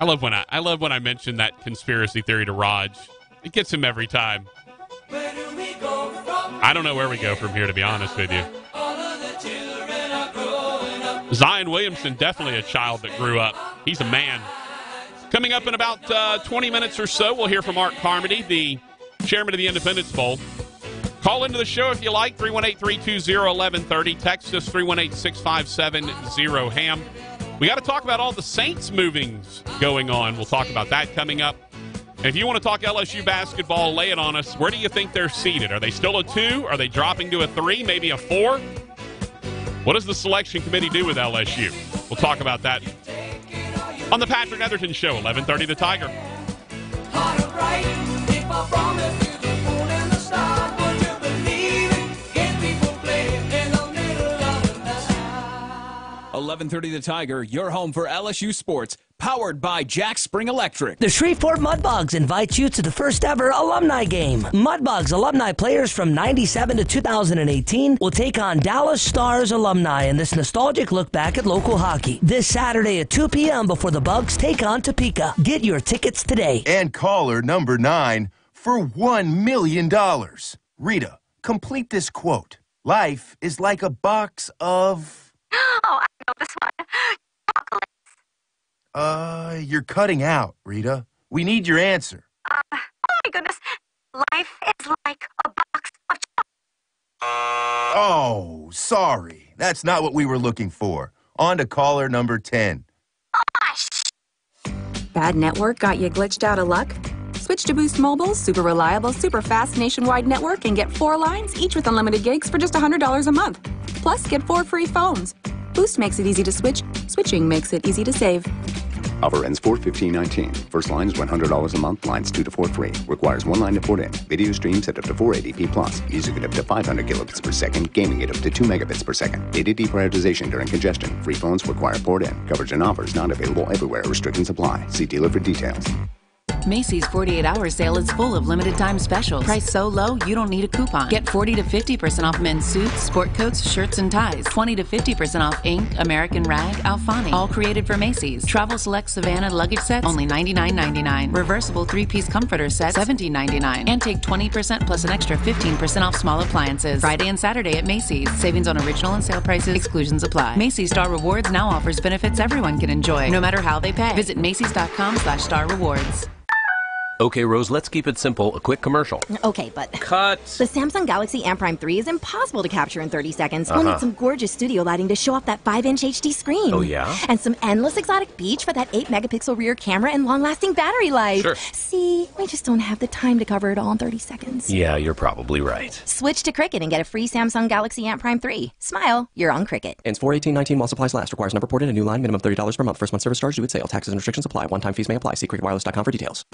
I love when I mention that conspiracy theory to Raj. It gets him every time. I don't know where we go from here, to be honest with you. Zion Williamson, definitely a child that grew up. He's a man. Coming up in about 20 minutes or so, we'll hear from Art Carmody, the chairman of the Independence Bowl. Call into the show if you like, 318-320-1130. Text us, 318-657-0-HAM. We got to talk about all the Saints movings going on. We'll talk about that coming up. And if you want to talk LSU basketball, lay it on us. Where do you think they're seated? Are they still a 2? Are they dropping to a 3, maybe a 4? What does the selection committee do with LSU? We'll talk about that on the Patrick Netherton Show, 1130 The Tiger. 1130 The Tiger, your home for LSU sports, powered by Jack Spring Electric. The Shreveport Mudbugs invites you to the first ever alumni game. Mudbugs alumni players from 97 to 2018 will take on Dallas Stars alumni in this nostalgic look back at local hockey. This Saturday at 2 p.m. before the Bugs take on Topeka. Get your tickets today. And caller number 9 for $1 million. Rita, complete this quote. Life is like a box of... Oh, I know this one. You're cutting out, Rita. We need your answer. Oh my goodness. Life is like a box of Oh, sorry. That's not what we were looking for. On to caller number 10. Bad network got you glitched out of luck? Switch to Boost Mobile's super reliable, super fast nationwide network and get 4 lines, each with unlimited gigs for just $100 a month. Plus, get 4 free phones. Boost makes it easy to switch. Switching makes it easy to save. Offer ends 4/15/19. First line is $100 a month. Lines 2 to 4 free. Requires 1 line to port in. Video streams at up to 480p plus. Music at up to 500 kilobits per second. Gaming at up to 2 megabits per second. Data deprioritization during congestion. Free phones require port in. Coverage and offers not available everywhere. Restrictions apply. See dealer for details. Macy's 48-hour sale is full of limited-time specials. Priced so low, you don't need a coupon. Get 40 to 50% off men's suits, sport coats, shirts, and ties. 20 to 50% off ink, American Rag, Alfani. All created for Macy's. Travel Select Savannah luggage sets, only $99.99. Reversible 3-piece comforter set, $17.99. And take 20% plus an extra 15% off small appliances. Friday and Saturday at Macy's. Savings on original and sale prices. Exclusions apply. Macy's Star Rewards now offers benefits everyone can enjoy, no matter how they pay. Visit Macys.com/Star Rewards. Okay, Rose, let's keep it simple. A quick commercial. Okay, but... Cut! The Samsung Galaxy M Prime 3 is impossible to capture in 30 seconds. We'll need some gorgeous studio lighting to show off that 5-inch HD screen. Oh, yeah? And some endless exotic beach for that 8-megapixel rear camera and long-lasting battery life. Sure. See? Sorry, we just don't have the time to cover it all in 30 seconds. Yeah, you're probably right. Switch to Cricket and get a free Samsung Galaxy Ant Prime 3. Smile, you're on Cricket. Ends 4/18/19 while supplies last. Requires number ported, a new line, minimum $30 per month. First month service charge due at sale. Taxes and restrictions apply. One-time fees may apply. See cricketwireless.com for details.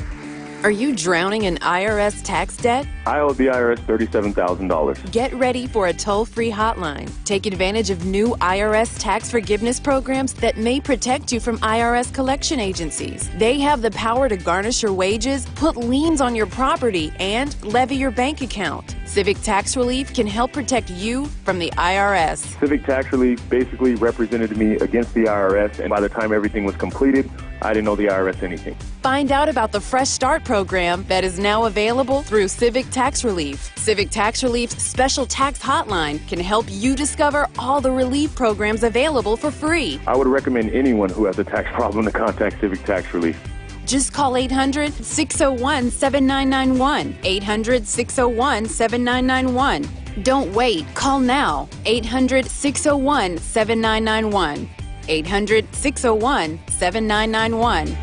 Are you drowning in IRS tax debt? I owe the IRS $37,000. Get ready for a toll-free hotline. Take advantage of new IRS tax forgiveness programs that may protect you from IRS collection agencies. They have the power to garnish your wages, put liens on your property, and levy your bank account. Civic Tax Relief can help protect you from the IRS. Civic Tax Relief basically represented me against the IRS, and by the time everything was completed, I didn't owe the IRS anything. Find out about the Fresh Start program that is now available through Civic Tax Relief. Civic Tax Relief's special tax hotline can help you discover all the relief programs available for free. I would recommend anyone who has a tax problem to contact Civic Tax Relief. Just call 800-601-7991. 800-601-7991. Don't wait. Call now. 800-601-7991. 800-601-7991.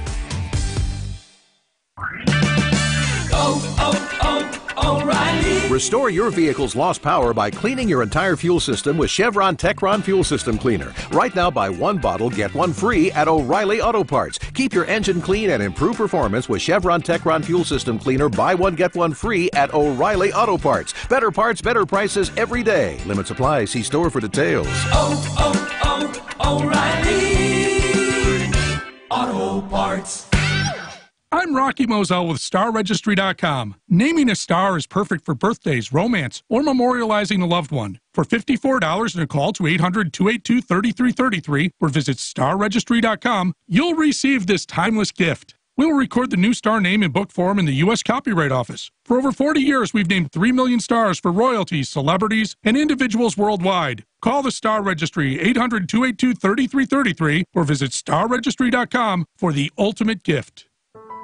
O'Reilly. Restore your vehicle's lost power by cleaning your entire fuel system with Chevron Techron Fuel System Cleaner. Right now, buy one bottle, get one free at O'Reilly Auto Parts. Keep your engine clean and improve performance with Chevron Techron Fuel System Cleaner. Buy one, get one free at O'Reilly Auto Parts. Better parts, better prices every day. Limit supply. See store for details. O'Reilly Auto Parts. I'm Rocky Moselle with StarRegistry.com. Naming a star is perfect for birthdays, romance, or memorializing a loved one. For $54 and a call to 800-282-3333 or visit StarRegistry.com, you'll receive this timeless gift. We'll record the new star name in book form in the U.S. Copyright Office. For over 40 years, we've named 3 million stars for royalties, celebrities, and individuals worldwide. Call the Star Registry, 800-282-3333, or visit StarRegistry.com for the ultimate gift.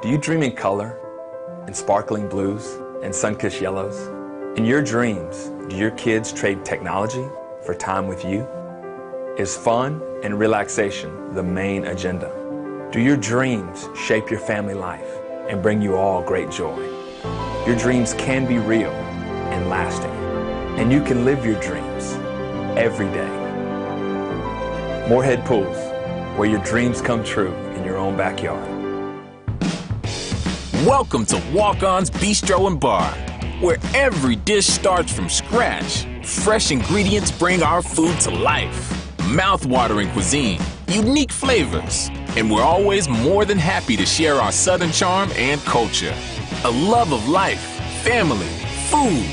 Do you dream in color, in sparkling blues, and sun-kissed yellows? In your dreams, do your kids trade technology for time with you? Is fun and relaxation the main agenda? Do your dreams shape your family life and bring you all great joy? Your dreams can be real and lasting, and you can live your dreams every day. Moorhead Pools, where your dreams come true in your own backyard. Welcome to Walk-On's Bistro and Bar, where every dish starts from scratch. Fresh ingredients bring our food to life. Mouth-watering cuisine, unique flavors, and we're always more than happy to share our Southern charm and culture. A love of life, family, food,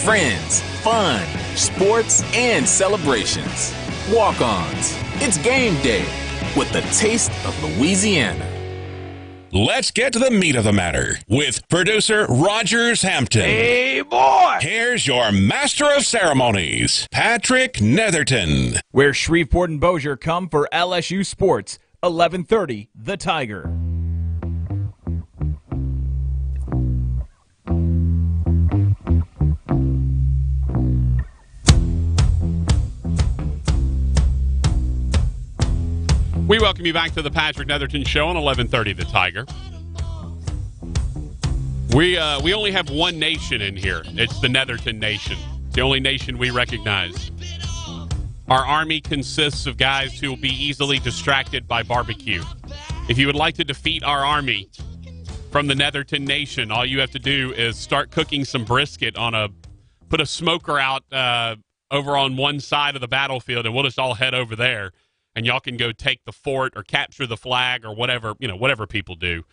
friends, fun, sports, and celebrations. Walk-Ons. It's game day with the taste of Louisiana. Let's get to the meat of the matter with producer Rogers Hampton. Hey, boy! Here's your master of ceremonies, Patrick Netherton. Where Shreveport and Bossier come for LSU Sports, 1130, The Tiger. We welcome you back to the Patrick Netherton Show on 1130 The Tiger. We only have one nation in here. It's the Netherton Nation. It's the only nation we recognize. Our Army consists of guys who will be easily distracted by barbecue. If you would like to defeat our Army from the Netherton Nation, all you have to do is start cooking some brisket put a smoker out over on one side of the battlefield, and we'll just all head over there. And y'all can go take the fort or capture the flag or whatever people do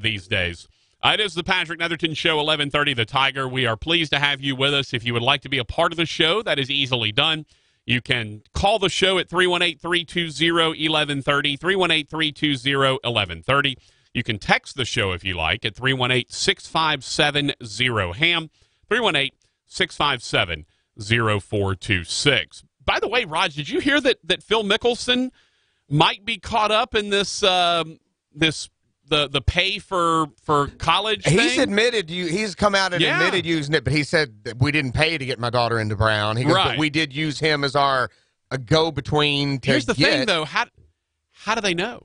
these days. It is the Patrick Netherton Show, 1130 The Tiger. We are pleased to have you with us. If you would like to be a part of the show, that is easily done. You can call the show at 318-320-1130, 318-320-1130. You can text the show if you like at 318-657-0HAM, 318-657-0426. By the way, Raj, did you hear that Phil Mickelson might be caught up in this the pay for college thing? He's admitted he's come out and admitted using it, but he said that we didn't pay to get my daughter into Brown. He goes, but we did use him as our go-between. Here's the thing, though. How do they know?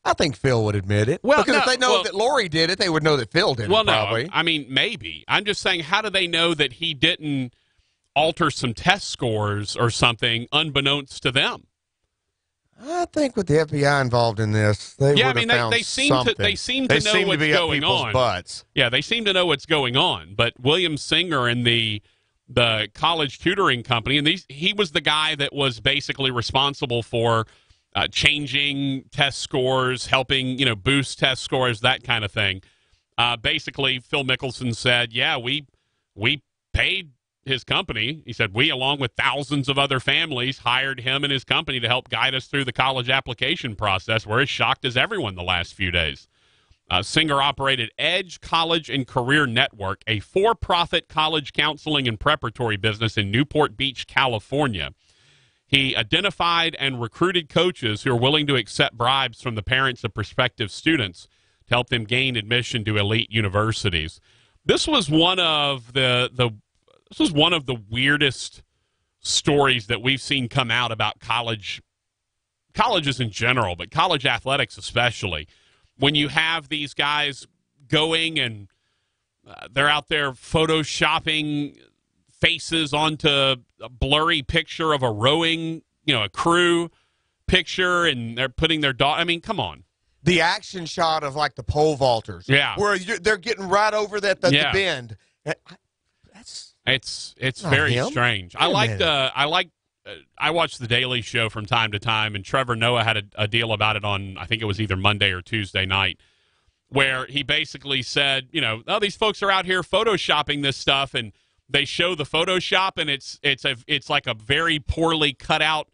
I think Phil would admit it. Well, because if they know that Lori did it, they would know that Phil did it, probably. No, I mean, maybe. I'm just saying, how do they know that he didn't alter some test scores or something unbeknownst to them? I think with the FBI involved in this, they would have found they seem something. to know what's going on. Butts. Yeah, they seem to know what's going on. But William Singer and the college tutoring company, and he was the guy that was basically responsible for changing test scores, helping boost test scores, that kind of thing. Basically, Phil Mickelson said, "Yeah, we paid his company." He said, "We, along with thousands of other families, hired him and his company to help guide us through the college application process. We're as shocked as everyone the last few days." Singer operated Edge College and Career Network, a for-profit college counseling and preparatory business in Newport Beach, California. He identified and recruited coaches who are willing to accept bribes from the parents of prospective students to help them gain admission to elite universities. This was one of the weirdest stories that we've seen come out about colleges in general, but college athletics especially. When you have these guys going and they're out there photoshopping faces onto a blurry picture of a rowing, a crew picture, and they're putting their dog. I mean, come on. The action shot of like the pole vaulters, where they're getting right over the bend. It's very strange. I watch the Daily Show from time to time, and Trevor Noah had a deal about it on, I think it was either Monday or Tuesday night, where he basically said, these folks are out here photoshopping this stuff, and they show the Photoshop, and it's like a very poorly cut out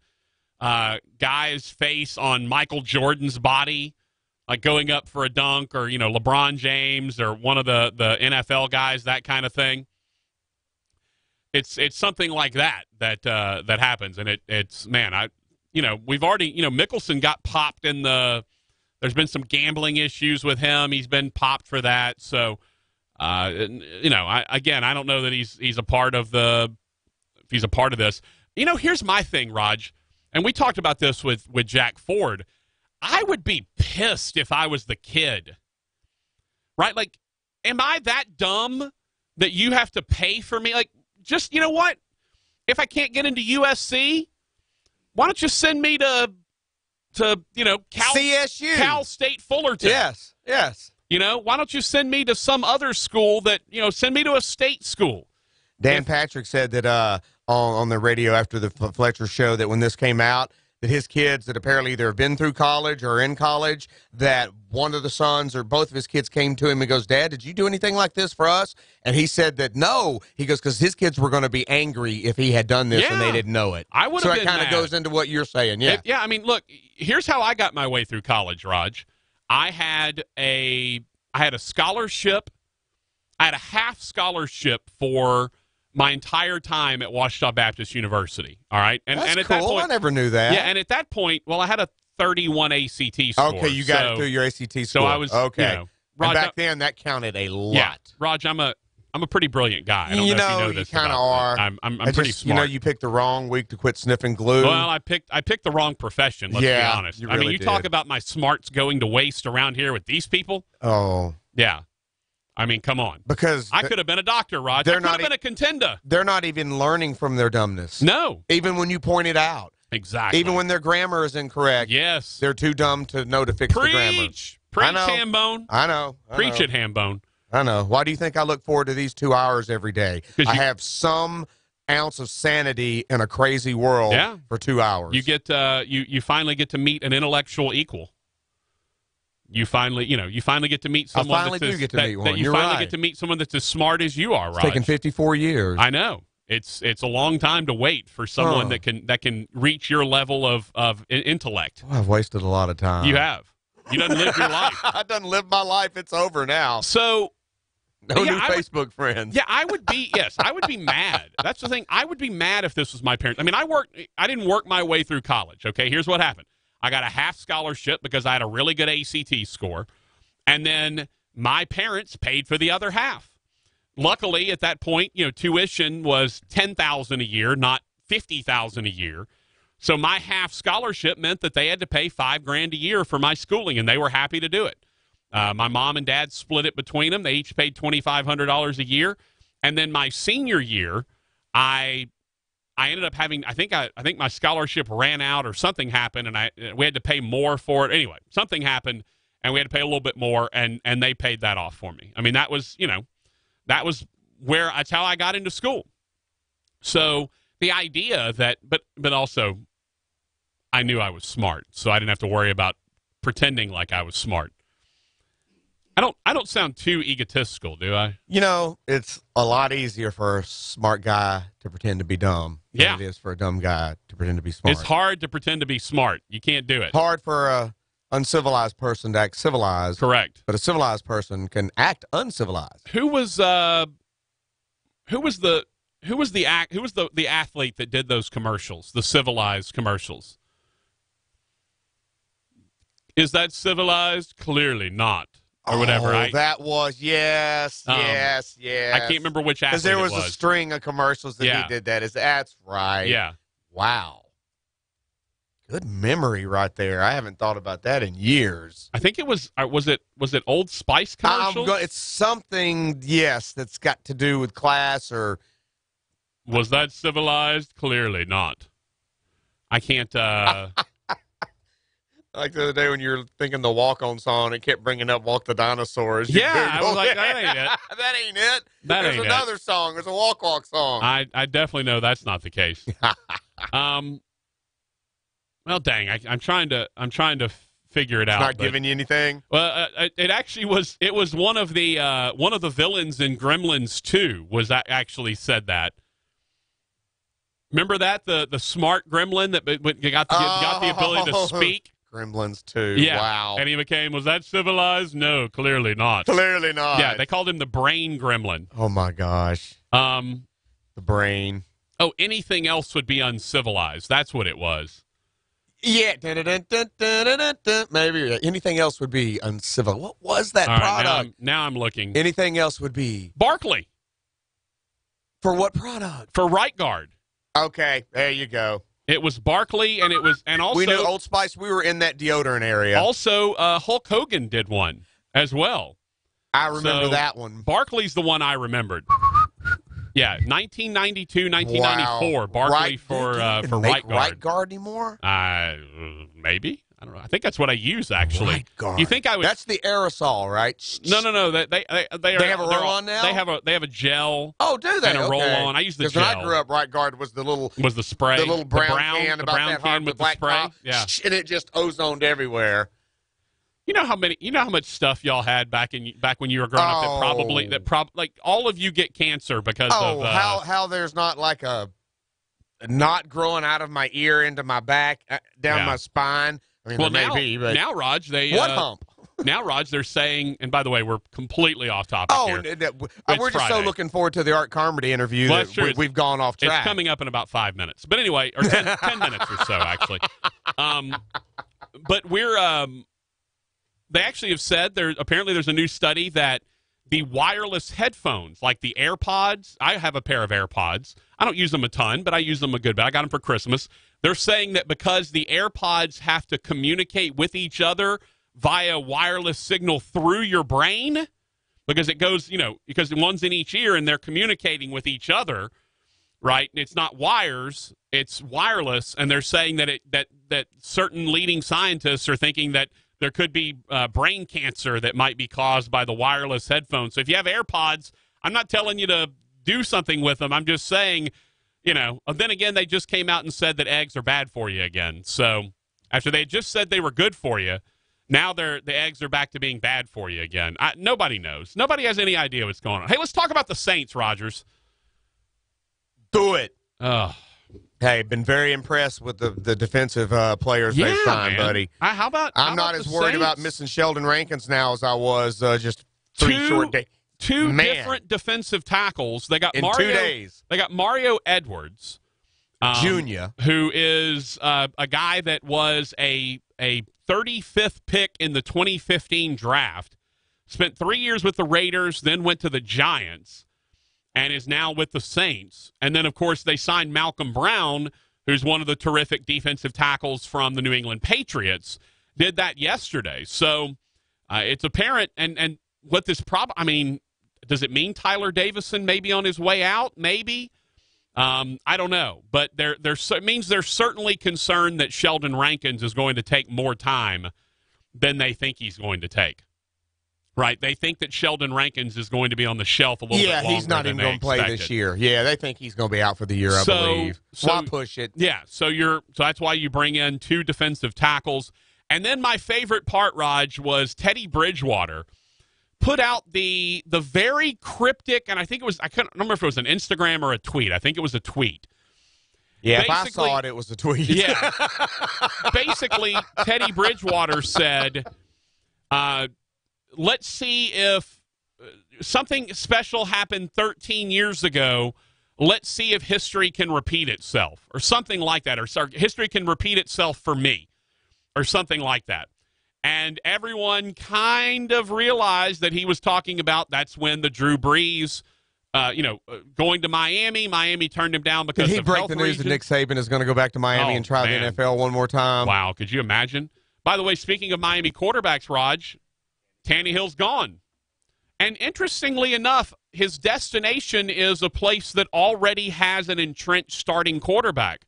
guy's face on Michael Jordan's body, like going up for a dunk, or LeBron James or one of the NFL guys, that kind of thing. It's something like that happens, and we've already Mickelson got popped in the. There's been some gambling issues with him. He's been popped for that, so. I don't know that he's a part of if he's a part of this. Here's my thing, Raj, and we talked about this with Jack Ford. I would be pissed if I was the kid, right? Like, am I that dumb that you have to pay for me? Like, just, you know what? If I can't get into USC, why don't you send me to CSU, Cal State Fullerton? Yes. Why don't you send me to some other school send me to a state school? Dan Patrick said that on the radio after the Fletcher show that when this came out, that his kids that apparently either have been through college or in college, that one of the sons or both of his kids came to him and goes, "Dad, did you do anything like this for us?" And he said that no. He goes, because his kids were going to be angry if he had done this and they didn't know it. I would have been So it kind of goes into what you're saying, yeah. I mean, look, here's how I got my way through college, Raj. I had a scholarship. I had a half scholarship for my entire time at Ouachita Baptist University. All right, That's at cool. that point, I never knew that. Yeah, and at that point, I had a 31 ACT score. Okay, you got it through your ACT score. So I was okay. Raj, and back then, that counted a lot. Yeah, Raj, I'm a pretty brilliant guy. I don't know if you know this. You kind of are. I'm pretty smart. You picked the wrong week to quit sniffing glue. Well, I picked the wrong profession. Let's be honest. You really did. Talk about my smarts going to waste around here with these people. Oh, yeah. I mean, come on. Because I could have been a doctor, Raj. I could have been a contender. They're not even learning from their dumbness. No. Even when you point it out. Exactly. Even when their grammar is incorrect. Yes. They're too dumb to know to fix the grammar. Preach, Hambone. I know. Preach it, Hambone. I know. Why do you think I look forward to these 2 hours every day? I have some ounce of sanity in a crazy world for 2 hours. You get you finally get to meet an intellectual equal. You finally get to meet someone. I finally do get to meet one. You finally get to meet someone that's as smart as you are, Raj. It's taken 54 years. I know. It's a long time to wait for someone that can reach your level of intellect. Well, I've wasted a lot of time. You have. You done lived your life. I done lived my life. It's over now. So no new Facebook friends. Yeah, I would be. Yes, I would be mad. That's the thing. I would be mad if this was my parents. I mean, I didn't work my way through college. Okay, here's what happened. I got a half scholarship because I had a really good ACT score, and then my parents paid for the other half. Luckily, at that point, tuition was $10,000 a year, not $50,000 a year. So my half scholarship meant that they had to pay $5,000 a year for my schooling, and they were happy to do it. My mom and dad split it between them. They each paid $2,500 a year. And then my senior year, I ended up having, I think my scholarship ran out or something happened, and we had to pay more for it. Anyway, something happened, and we had to pay a little bit more, and they paid that off for me. I mean, that was that's how I got into school. So the idea that, but also I knew I was smart, so I didn't have to worry about pretending like I was smart. I don't sound too egotistical, do I? It's a lot easier for a smart guy to pretend to be dumb than it is for a dumb guy to pretend to be smart. It's hard to pretend to be smart. You can't do it. Hard for a uncivilized person to act civilized. Correct. But a civilized person can act uncivilized. Who was the athlete that did those commercials, the civilized commercials? Is that civilized? Clearly not. Or whatever. That was, yes. I can't remember which athlete because there was it was. a string of commercials that he did that. That's right. Yeah. Wow. Good memory right there. I haven't thought about that in years. I think it was it Old Spice commercials? It's something, yes, that's got to do with class or. Was that civilized? Clearly not. I can't. Like the other day when you were thinking the walk-on song, it kept bringing up "Walk the Dinosaurs." Yeah, I was like, that ain't it. That ain't it. There's another song. There's a walk song. I definitely know that's not the case. Well, dang, I'm trying to figure it out. Not giving you anything. Well, it actually was. It was one of the villains in Gremlins 2 was actually said that. Remember that the smart gremlin that got the ability to speak. Gremlins 2. Yeah. Wow. And he was that civilized? No, clearly not. Clearly not. Yeah, they called him the brain gremlin. Oh my gosh. The brain. Oh, anything else would be uncivilized. That's what it was. Yeah. Maybe anything else would be uncivilized. What was that All product? Right, now I'm looking. Anything else would be Barkley. For what product? For Right Guard. Okay, there you go. It was Barkley, and also we knew Old Spice. We were in that deodorant area. Also, Hulk Hogan did one as well. I remember that one. Barkley's the one I remembered. Yeah, 1992, 1994. Wow. Barkley for Right Guard. Right Guard anymore? Maybe. I don't know. I think that's what I use actually. Right Guard. You think I would? That's the aerosol, right? No. They have a roll-on now. They have a gel. Oh, do they? And a roll-on. I use the gel. Because when I grew up, Right Guard was the spray, the little brown can about that hard with black spray. top, yeah, and it just ozoned everywhere. You know how much stuff y'all had back when you were growing up that like all of you get cancer because of how there's not like a knot growing out of my ear into my back down my spine. I mean, now, may be, but now, Raj, what hump? Now, Raj, they're saying, and by the way, we're completely off topic here. We're just so looking forward to the Art Carmody interview that we've gone off track. It's coming up in about 5 minutes. But anyway, or 10 minutes or so, actually. But they actually have said apparently there's a new study that the wireless headphones, like the AirPods, I have a pair of AirPods. I don't use them a ton, but I use them a good bit. I got them for Christmas. They're saying that because the AirPods have to communicate with each other via wireless signal through your brain, because it goes, because one's in each ear and they're communicating with each other, right? It's not wires, it's wireless, and they're saying that certain leading scientists are thinking that there could be brain cancer that might be caused by the wireless headphones. So if you have AirPods, I'm not telling you to do something with them. I'm just saying, then again, they just came out and said that eggs are bad for you again. So after they just said they were good for you, now the eggs are back to being bad for you again. Nobody knows. Nobody has any idea what's going on. Hey, let's talk about the Saints, Rogers. Do it. Hey, been very impressed with the defensive players they signed, buddy. I'm not as worried about missing Sheldon Rankins now as I was just 3 short days. Two different defensive tackles. They got in Mario, 2 days. They got Mario Edwards, Jr., who is a guy that was a 35th pick in the 2015 draft. Spent 3 years with the Raiders, then went to the Giants, and is now with the Saints. And then, of course, they signed Malcolm Brown, who's one of the terrific defensive tackles from the New England Patriots, did that yesterday. So it's apparent, and what this I mean, does it mean Tyler Davison may be on his way out? Maybe. I don't know. But it means they're certainly concerned that Sheldon Rankins is going to take more time than they think he's going to take. Right? They think that Sheldon Rankins is going to be on the shelf a little bit longer. Yeah, he's not even going to play this year. Yeah, they think he's going to be out for the year, I believe. Why push it? Yeah, so that's why you bring in 2 defensive tackles. And then my favorite part, Raj, was Teddy Bridgewater put out the very cryptic, and I think it was, I couldn't remember if it was an Instagram or a tweet. I think it was a tweet. Yeah, if I saw it, it was a tweet. Yeah. Basically, Teddy Bridgewater said, let's see if something special happened 13 years ago. Let's see if history can repeat itself, or something like that, or history can repeat itself for me, or something like that. And everyone kind of realized that he was talking about that's when the Drew Brees, going to Miami. Miami turned him down because of health reasons. Did he break the news that Nick Saban is going to go back to Miami and try the NFL one more time? Wow, could you imagine? By the way, speaking of Miami quarterbacks, Raj, Tannehill's gone. And interestingly enough, his destination is a place that already has an entrenched starting quarterback.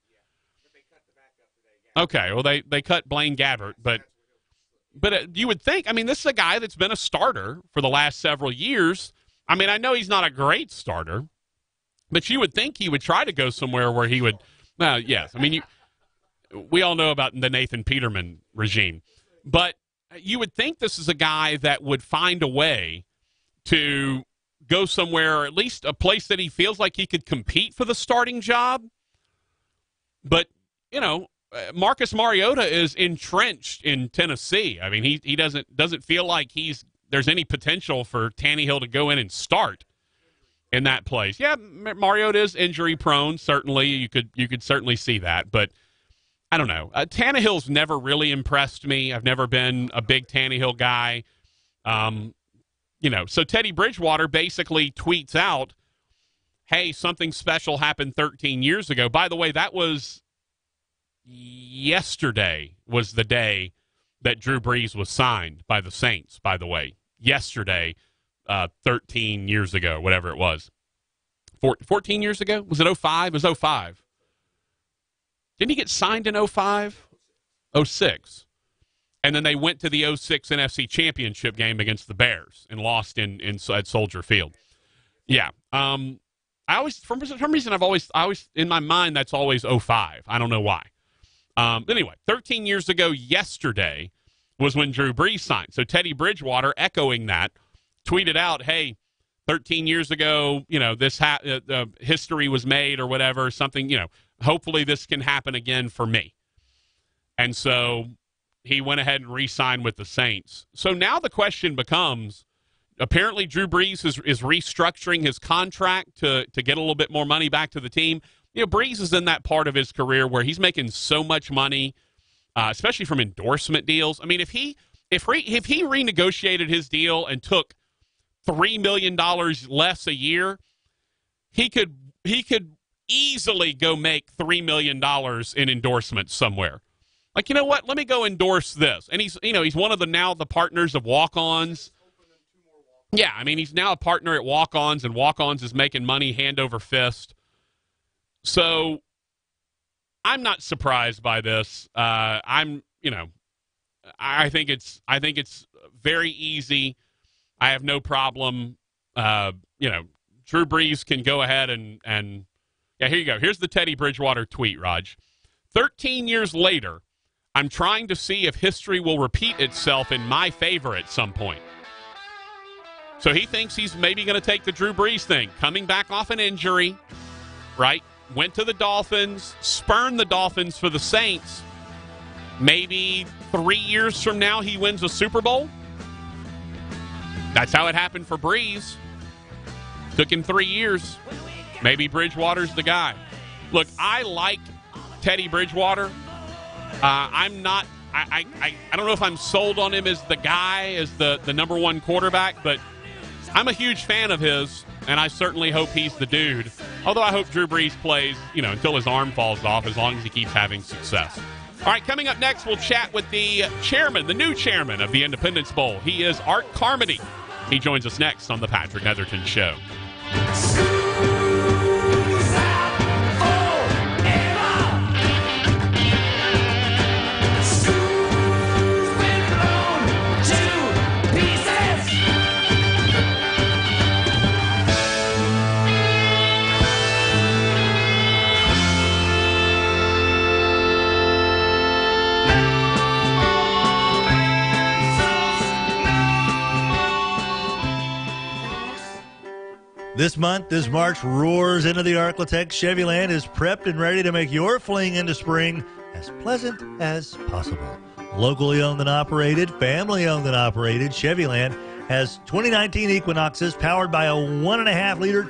Okay, well, they cut Blaine Gabbert, but you would think, I mean, this is a guy that's been a starter for the last several years. I mean, I know he's not a great starter, but you would think he would try to go somewhere where he would, yes. I mean, we all know about the Nathan Peterman regime, but you would think this is a guy that would find a way to go somewhere, or at least a place that he feels like he could compete for the starting job. But, Marcus Mariota is entrenched in Tennessee. I mean, he doesn't feel like there's any potential for Tannehill to go in and start in that place. Yeah, Mariota is injury prone. Certainly, you could certainly see that, but I don't know. Tannehill's never really impressed me. I've never been a big Tannehill guy. So Teddy Bridgewater basically tweets out, "Hey, something special happened 13 years ago." By the way, that was yesterday was the day that Drew Brees was signed by the Saints, by the way. Yesterday, 13 years ago, whatever it was. 14 years ago? Was it 05? It was 05. Didn't he get signed in 05? 06. And then they went to the 06 NFC Championship game against the Bears and lost at Soldier Field. Yeah. I always, for some reason, I always, in my mind, that's always 05. I don't know why. Anyway, 13 years ago yesterday was when Drew Brees signed. So Teddy Bridgewater, echoing that, tweeted out, "Hey, 13 years ago, this history was made," or whatever, something, hopefully this can happen again for me. And so he went ahead and re-signed with the Saints. So now the question becomes, apparently Drew Brees is restructuring his contract to get a little bit more money back to the team. Brees is in that part of his career where he's making so much money, especially from endorsement deals. I mean, if he renegotiated his deal and took $3 million less a year, he could easily go make $3 million in endorsements somewhere. Like, you know what? Let me go endorse this. And he's one of the partners of Walk-Ons. Yeah, I mean, he's now a partner at Walk-Ons, and Walk-Ons is making money hand over fist. So I'm not surprised by this. I think it's very easy. I have no problem. Drew Brees can go ahead and yeah, here you go. Here's the Teddy Bridgewater tweet, Raj. 13 years later, I'm trying to see if history will repeat itself in my favor at some point. So he thinks he's maybe going to take the Drew Brees thing, coming back off an injury, right? Went to the Dolphins, spurned the Dolphins for the Saints. Maybe 3 years from now he wins a Super Bowl. That's how it happened for Brees. Took him 3 years. Maybe Bridgewater's the guy. Look, I like Teddy Bridgewater. I don't know if I'm sold on him as the guy, as the number one quarterback, but I'm a huge fan of his, and I certainly hope he's the dude. Although I hope Drew Brees plays, until his arm falls off, as long as he keeps having success. All right, coming up next, we'll chat with the new chairman of the Independence Bowl. He is Art Carmody. He joins us next on the Patrick Netherton Show. This month, as March roars into the Arclatech, Chevyland is prepped and ready to make your fling into spring as pleasant as possible. Locally owned and operated, family owned and operated, Chevyland has 2019 Equinoxes powered by a 1.5-liter